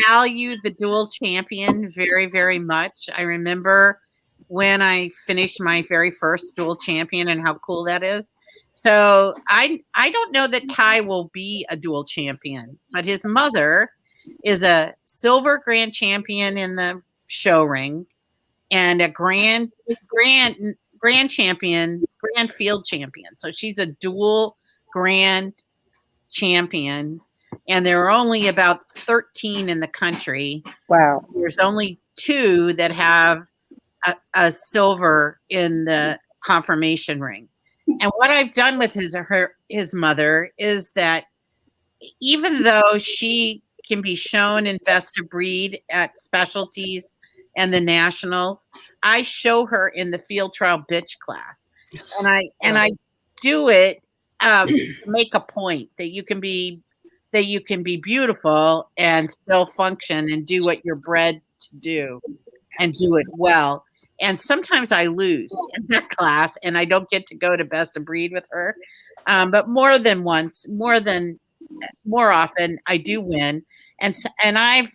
value the dual champion very, very much. I remember when I finished my very first dual champion and how cool that is. So I don't know that Ty will be a dual champion, but his mother is a silver grand champion in the show ring and a grand champion, grand field champion. So she's a dual grand champion, and there are only about 13 in the country. Wow. There's only 2 that have a silver in the confirmation ring. And what I've done with his mother is that even though she can be shown in best of breed at specialties and the nationals, I show her in the field trial bitch class, and I do it make a point that you can be beautiful and still function and do what you're bred to do and do it well. And sometimes I lose in that class and I don't get to go to best of breed with her. But more often I do win. And I've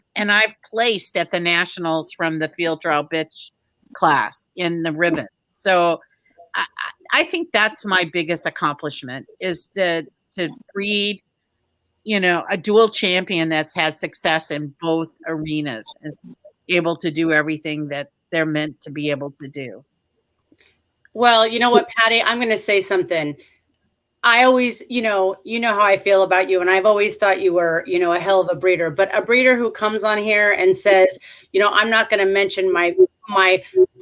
placed at the nationals from the field trial bitch class in the ribbon. So I think that's my biggest accomplishment, is to breed, a dual champion that's had success in both arenas and able to do everything that they're meant to be able to do. Well, you know what, Patty, I'm going to say something. I always, you know how I feel about you. And I've always thought you were, a hell of a breeder, but a breeder who comes on here and says, I'm not going to mention my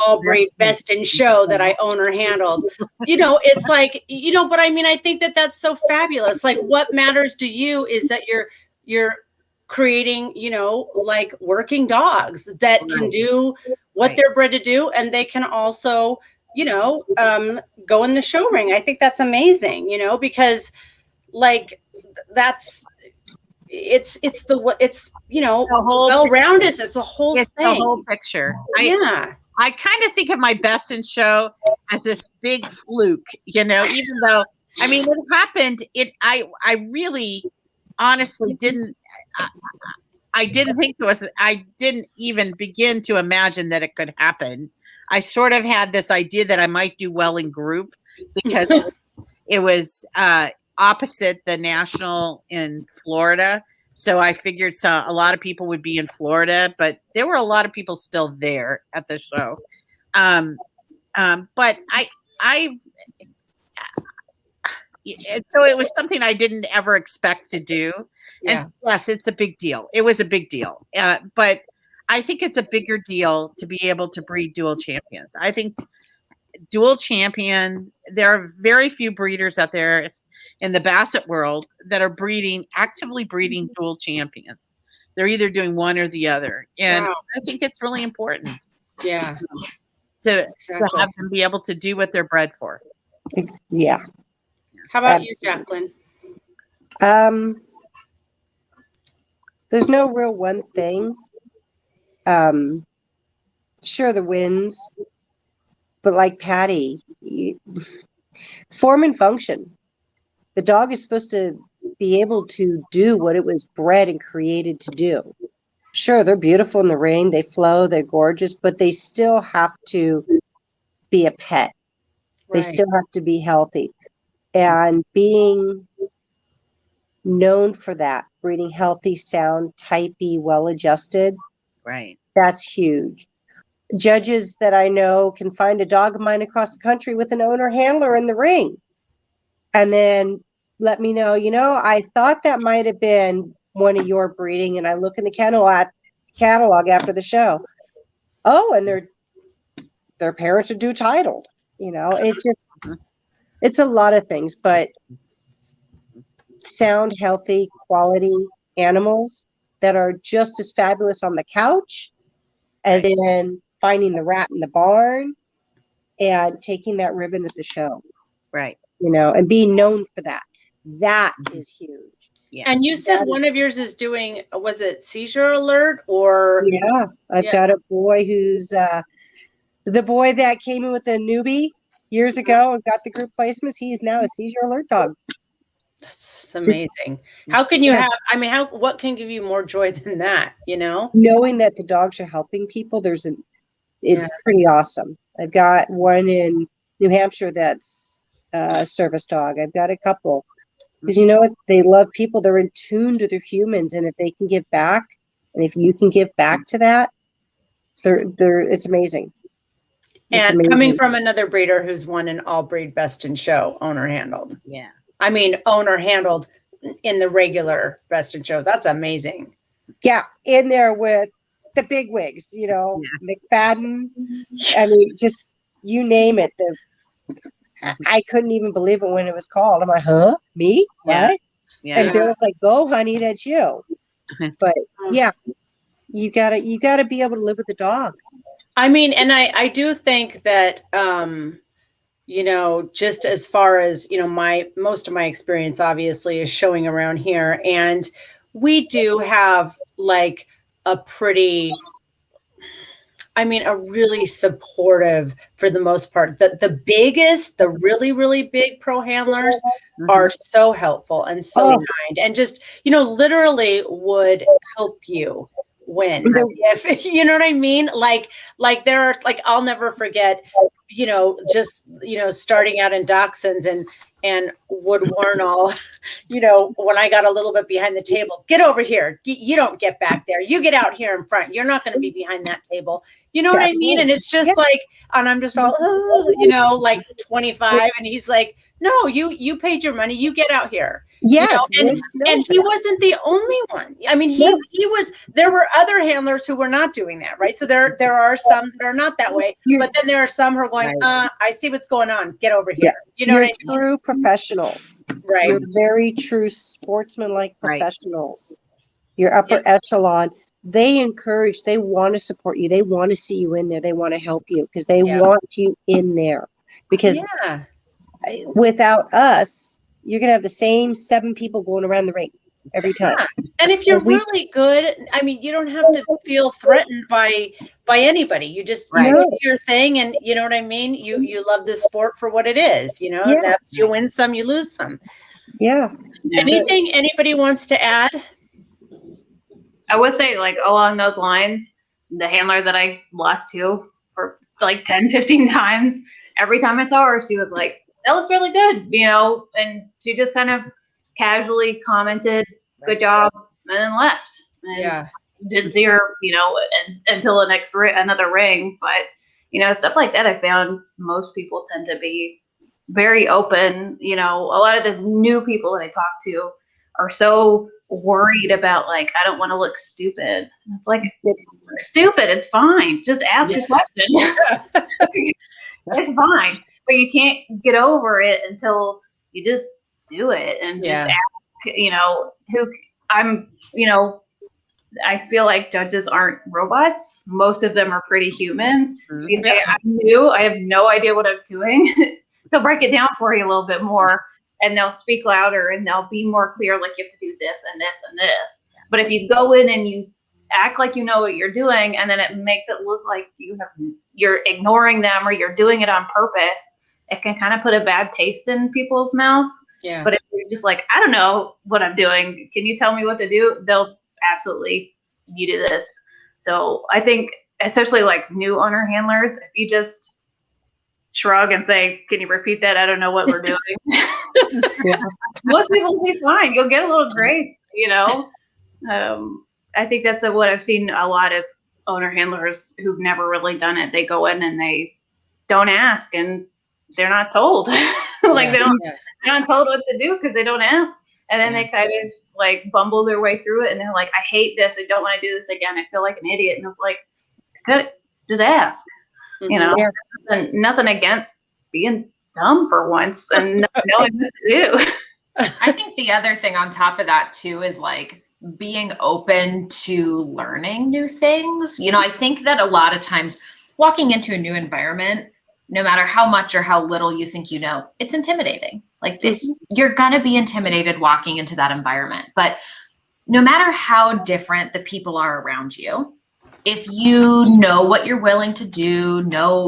all breed best in show that I own or handled, it's but I mean, I think that that's so fabulous. What matters to you is that you're creating, working dogs that can do what they're bred to do. And they can also, go in the show ring. I think that's amazing, because it's well-rounded. It's the whole thing. The whole picture. I kind of think of my best in show as this big fluke, even though, it happened. I really honestly didn't, I didn't think I didn't even begin to imagine that it could happen. I sort of had this idea that I might do well in group because it was opposite the national in Florida. So I figured a lot of people would be in Florida, but there were a lot of people still there at the show. But so it was something I didn't ever expect to do. Yeah. And yes, it's a big deal. It was a big deal. But I think it's a bigger deal to be able to breed dual champions. I think dual champion, there are very few breeders out there in the Basset world that are actively breeding dual champions. They're either doing one or the other. And Wow. I think it's really important Yeah. to Exactly. have them be able to do what they're bred for. Yeah. How about you, Jacqueline? There's no real one thing. Sure, the wins, but like Patty, form and function. The dog is supposed to be able to do what it was bred and created to do. Sure, they're beautiful in the ring, they flow, they're gorgeous, but they still have to be a pet. They Right. still have to be healthy. And being known for that, breeding healthy, sound, typey, well-adjusted, Right. that's huge. Judges that I know can find a dog of mine across the country with an owner handler in the ring. And then let me know, I thought that might have been one of your breeding. And I look in the catalog after the show. Oh, and their parents are due titled. It's a lot of things, but sound, healthy, quality animals that are just as fabulous on the couch as in finding the rat in the barn and taking that ribbon at the show. Right. And being known for that. That is huge. Yeah. And you said one of yours is doing, was it seizure alert or? Yeah. I've got a boy who's the boy that came in with a newbie years ago and got the group placements. He is now a seizure alert dog. That's amazing. How can you what can give you more joy than that, Knowing that the dogs are helping people, it's pretty awesome. I've got one in New Hampshire that's a service dog. I've got a couple. Because you know what? They love people. They're in tune to their humans. And if they can give back, and if you can give back to that, it's amazing. It's and amazing. Coming from another breeder who's won an all breed best in show, owner handled. Yeah. I mean, owner handled in the regular best in show. That's amazing. Yeah. In there with the big wigs, McFadden. I mean, just you name it. I couldn't even believe it when it was called. I'm like, huh? Me? Yeah. What? Yeah. And Bill's like, go, honey, that's you. But yeah, you gotta be able to live with the dog. I mean, and I do think that, just as far as, most of my experience obviously is showing around here. And we do have like a really supportive, for the most part. The really, really big pro handlers are so helpful and so kind, and just, literally would help you win. If you know what I mean? Like there are, like, I'll never forget, starting out in dachshunds and would warn all, when I got a little bit behind the table, get over here. You don't get back there. You get out here in front. You're not going to be behind that table. You know what I mean? And it's just like, and I'm just all, like 25. And he's like, no, you paid your money. You get out here. Yes. And he wasn't the only one. I mean, there were other handlers who were not doing that. Right. So there are some that are not that way, but then there are some who are going, I see what's going on. Get over here. You know what I mean? True professionals. Right. You're very true sportsman-like professionals. Your upper echelon. They encourage, they want to support you. They want to see you in there. They want to help you because they want you in there. Because without us, you're going to have the same 7 people going around the ring every time. And if you're really good, I mean, you don't have to feel threatened by anybody. You just do your thing, and you know what I mean? You love the sport for what it is, that's, you win some, you lose some. Yeah. Anything anybody wants to add? I would say, like, along those lines, the handler that I lost to for like 10, 15 times, every time I saw her, she was like, that looks really good, and she just kind of casually commented, good job, and then left. And didn't see her, until another ring. But, stuff like that, I found most people tend to be very open. You know, a lot of the new people that I talk to are so worried about, like, I don't want to look stupid. It's like, look stupid. It's fine. Just ask a question. It's fine. But you can't get over it until you just do it and just ask, you know, I feel like judges aren't robots. Most of them are pretty human. You say, I'm new, I have no idea what I'm doing. They'll break it down for you a little bit more, and they'll speak louder, and they'll be more clear, like, you have to do this and this and this. But if you go in and you act like you know what you're doing, and then it makes it look like you're ignoring them or you're doing it on purpose, it can kind of put a bad taste in people's mouths. Yeah. But if you're just like, I don't know what I'm doing, can you tell me what to do? They'll absolutely, you do this. So I think, especially like new owner handlers, if you just shrug and say, can you repeat that? I don't know what we're doing. Most people will be fine. You'll get a little grace, you know? I think that's what I've seen a lot of owner handlers who've never really done it. They go in and they don't ask, and they're not told. Like they're not told what to do because they don't ask. And then they kind of like bumble their way through it, and they're like, I hate this. I don't want to do this again. I feel like an idiot. And it's like, good, just ask. You know, nothing against being dumb for once and not knowing what to do. I think the other thing on top of that too is like being open to learning new things. You know, I think that a lot of times walking into a new environment, no matter how much or how little you think you know, it's intimidating. Like you're going to be intimidated walking into that environment. But no matter how different the people are around you, if you know what you're willing to do,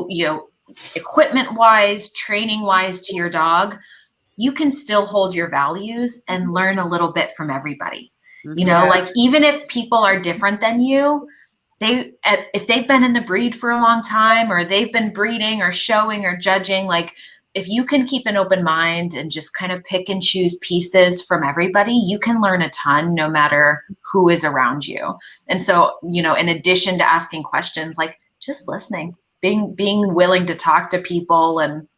you know, equipment wise, training wise to your dog, you can still hold your values and learn a little bit from everybody. You know, like even if people are different than you, if they've been in the breed for a long time, or they've been breeding or showing or judging, like if you can keep an open mind and just kind of pick and choose pieces from everybody, you can learn a ton no matter who is around you. And so, you know, in addition to asking questions, like just listening, being willing to talk to people, and,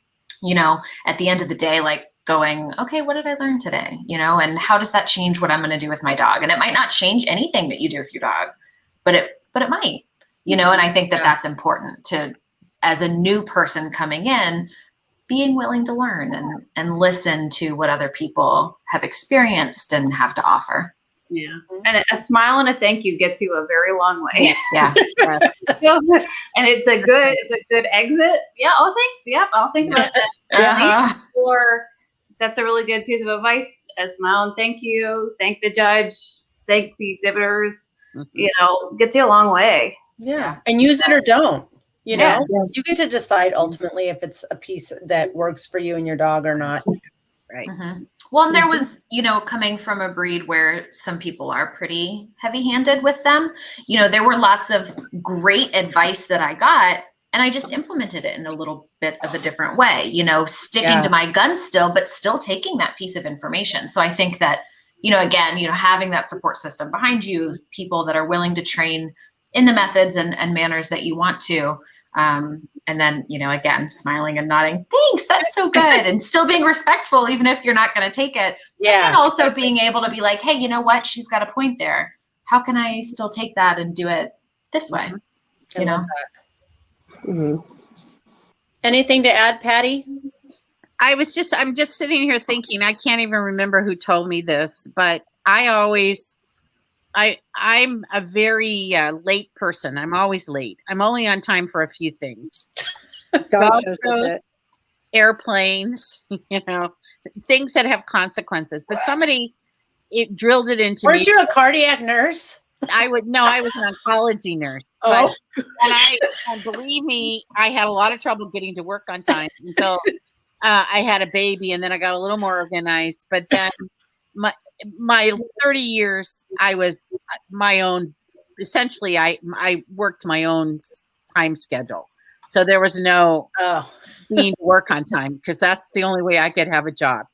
you know, at the end of the day, like going, okay, what did I learn today? You know, and how does that change what I'm going to do with my dog? And it might not change anything that you do with your dog, but it might, you know, and I think that that's important to, as a new person coming in, being willing to learn and listen to what other people have experienced and have to offer. Yeah. And a smile and a thank you gets you a very long way. Yeah. And it's a good exit. Yeah. Oh, thanks. Yep. I'll think about that. Or that's a really good piece of advice. A smile and thank you. Thank the judge. Thank the exhibitors. You know, gets you a long way. Yeah. And use it or don't. You know, you get to decide ultimately if it's a piece that works for you and your dog or not. Right. Well, and there was, you know, coming from a breed where some people are pretty heavy-handed with them, you know, there were lots of great advice that I got, and I just implemented it in a little bit of a different way, you know, sticking to my guns still, but still taking that piece of information. So I think that, you know, again, you know, having that support system behind you, people that are willing to train in the methods and manners that you want to, and then, you know, again, smiling and nodding, thanks, that's so good. And still being respectful, even if you're not going to take it. Yeah. And also being able to be like, hey, you know what? She's got a point there. How can I still take that and do it this way? You know? Anything to add, Patty? I'm just sitting here thinking, I can't even remember who told me this, but I'm a very late person. I'm always late. I'm only on time for a few things. Dog shows, airplanes, you know, things that have consequences. But it drilled it into me. Weren't you a cardiac nurse? I was an oncology nurse. Oh. And believe me, I had a lot of trouble getting to work on time until I had a baby, and then I got a little more organized. But then my 30 years, I was my own. Essentially, I worked my own time schedule, so there was no being to work on time, because that's the only way I could have a job.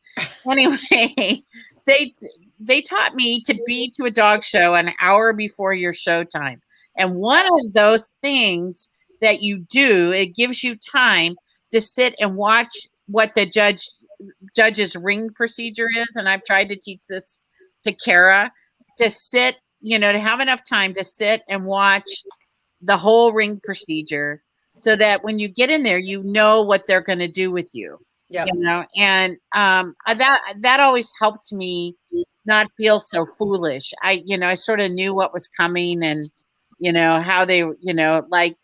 Anyway, they taught me to be to a dog show an hour before your show time, and one of those things that you do, it gives you time to sit and watch what the judge's ring procedure is, and I've tried to teach this to Kara, to sit, to have enough time to sit and watch the whole ring procedure, so that when you get in there, you know what they're going to do with you. Yeah. And that always helped me not feel so foolish. I sort of knew what was coming, and how they, that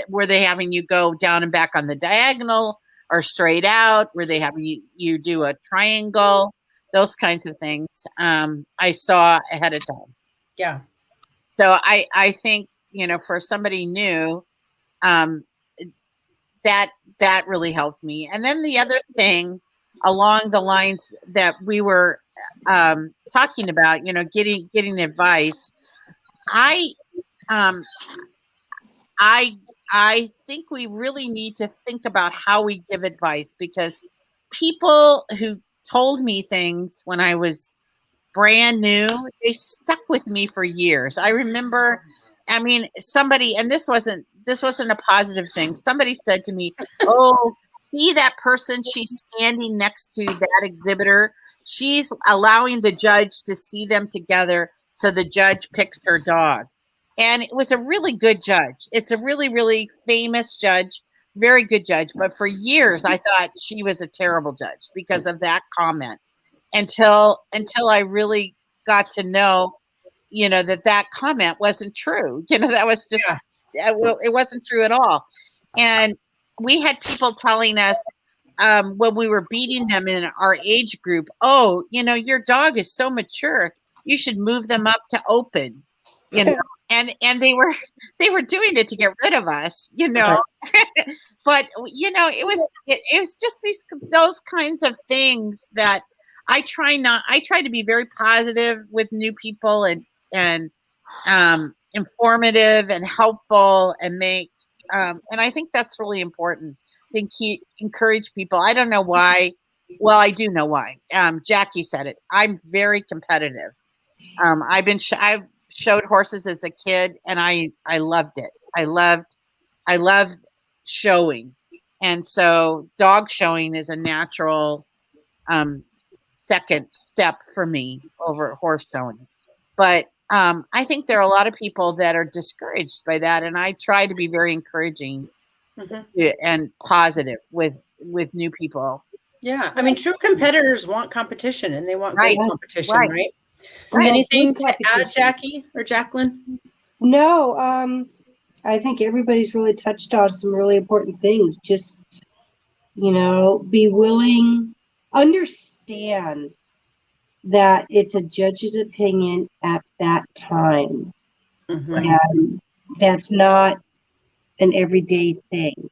were they having you go down and back on the diagonal or straight out? Were they having you do a triangle? Those kinds of things I saw ahead of time. Yeah. So I think, for somebody new, that really helped me. And then the other thing along the lines that we were talking about, getting advice. I think we really need to think about how we give advice, because people who told me things when I was brand new, they stuck with me for years. I remember, somebody, and this wasn't a positive thing. Somebody said to me, "Oh, see that person? She's standing next to that exhibitor. She's allowing the judge to see them together, so the judge picks her dog." And it was a really good judge. It's a really, really famous judge, very good judge. But for years, I thought she was a terrible judge because of that comment. Until I really got to know, that comment wasn't true. That was just, it wasn't true at all. And we had people telling us when we were beating them in our age group, "Oh, your dog is so mature, you should move them up to open," and they were doing it to get rid of us, But it was just those kinds of things that I try to be very positive with new people, and informative and helpful, and make and I think that's really important to encourage people. I don't know why. Well, I do know why. Jackie said it. I'm very competitive. I've showed horses as a kid, and I loved it. I loved showing, and so dog showing is a natural second step for me over horse showing. But I think there are a lot of people that are discouraged by that, and I try to be very encouraging and positive with new people. Yeah, true competitors want competition, and they want great competition, right? Anything to add, Jackie or Jacqueline? No, I think everybody's really touched on some really important things. Just, be willing, understand that it's a judge's opinion at that time. And that's not an everyday thing.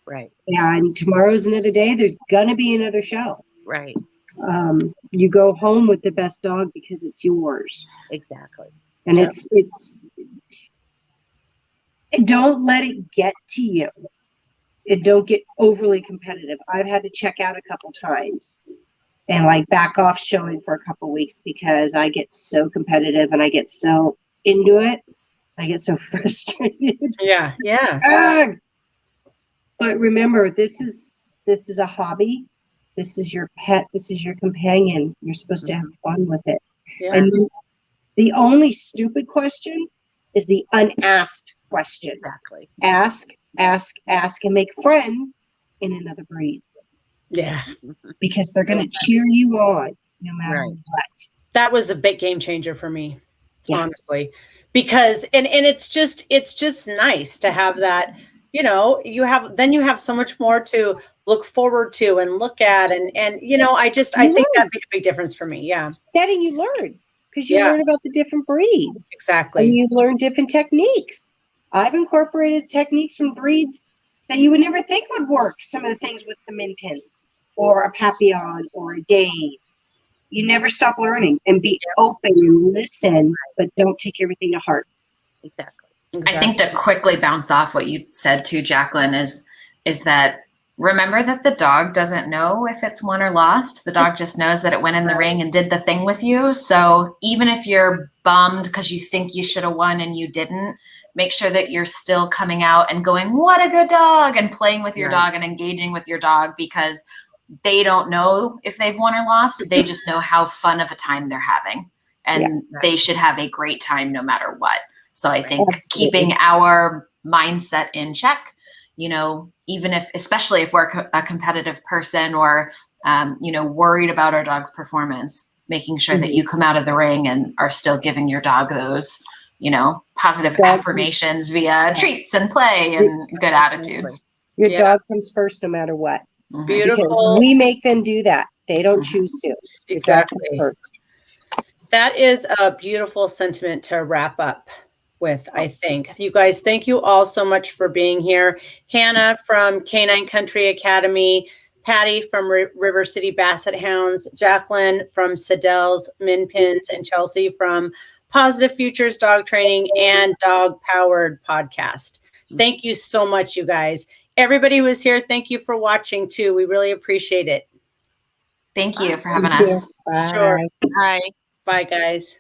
Right. And tomorrow's another day. There's going to be another show. Right. You go home with the best dog because it's yours. Exactly. And it's don't let it get to you. Don't get overly competitive. I've had to check out a couple times and back off showing for a couple weeks because I get so competitive and I get so into it. I get so frustrated. Yeah. Yeah. But remember, this is a hobby. This is your pet. This is your companion. You're supposed to have fun with it. Yeah. And the only stupid question is the unasked question. Exactly. Ask, and make friends in another breed. Yeah. Because they're going to cheer you on no matter what. That was a big game changer for me, honestly, because and it's just nice to have that. You have so much more to look forward to and look at, and I think that'd be a big difference for me. Yeah. Daddy, you learn because you learn about the different breeds. Exactly. And you learn different techniques. I've incorporated techniques from breeds that you would never think would work. Some of the things with the min pins or a Papillon or a Dane. You never stop learning, and be open and listen, but don't take everything to heart. Exactly. I think to quickly bounce off what you said too, Jacqueline, is that remember that the dog doesn't know if it's won or lost. The dog just knows that it went in the ring and did the thing with you. So even if you're bummed because you think you should have won and you didn't, make sure that you're still coming out and going, what a good dog, and playing with your Right. dog and engaging with your dog, because they don't know if they've won or lost. They just know how fun of a time they're having, and they should have a great time no matter what. So I think keeping our mindset in check, you know, even if, especially if we're a competitive person or, you know, worried about our dog's performance, making sure that you come out of the ring and are still giving your dog those, you know, positive affirmations via treats and play and good attitudes. Your dog comes first no matter what. Beautiful. Because we make them do that. They don't choose to. Exactly. First. That is a beautiful sentiment to wrap up with, I think. You guys, thank you all so much for being here. Hannah from Canine Country Academy, Patty from River City Basset Hounds, Jacqueline from Sedell's Min Pins, and Chelsea from Positive Futures Dog Training and Dog Powered Podcast. Thank you so much, you guys. Everybody who was here, thank you for watching too. We really appreciate it. Thank you for having us. Bye. Sure. Hi. Bye, guys.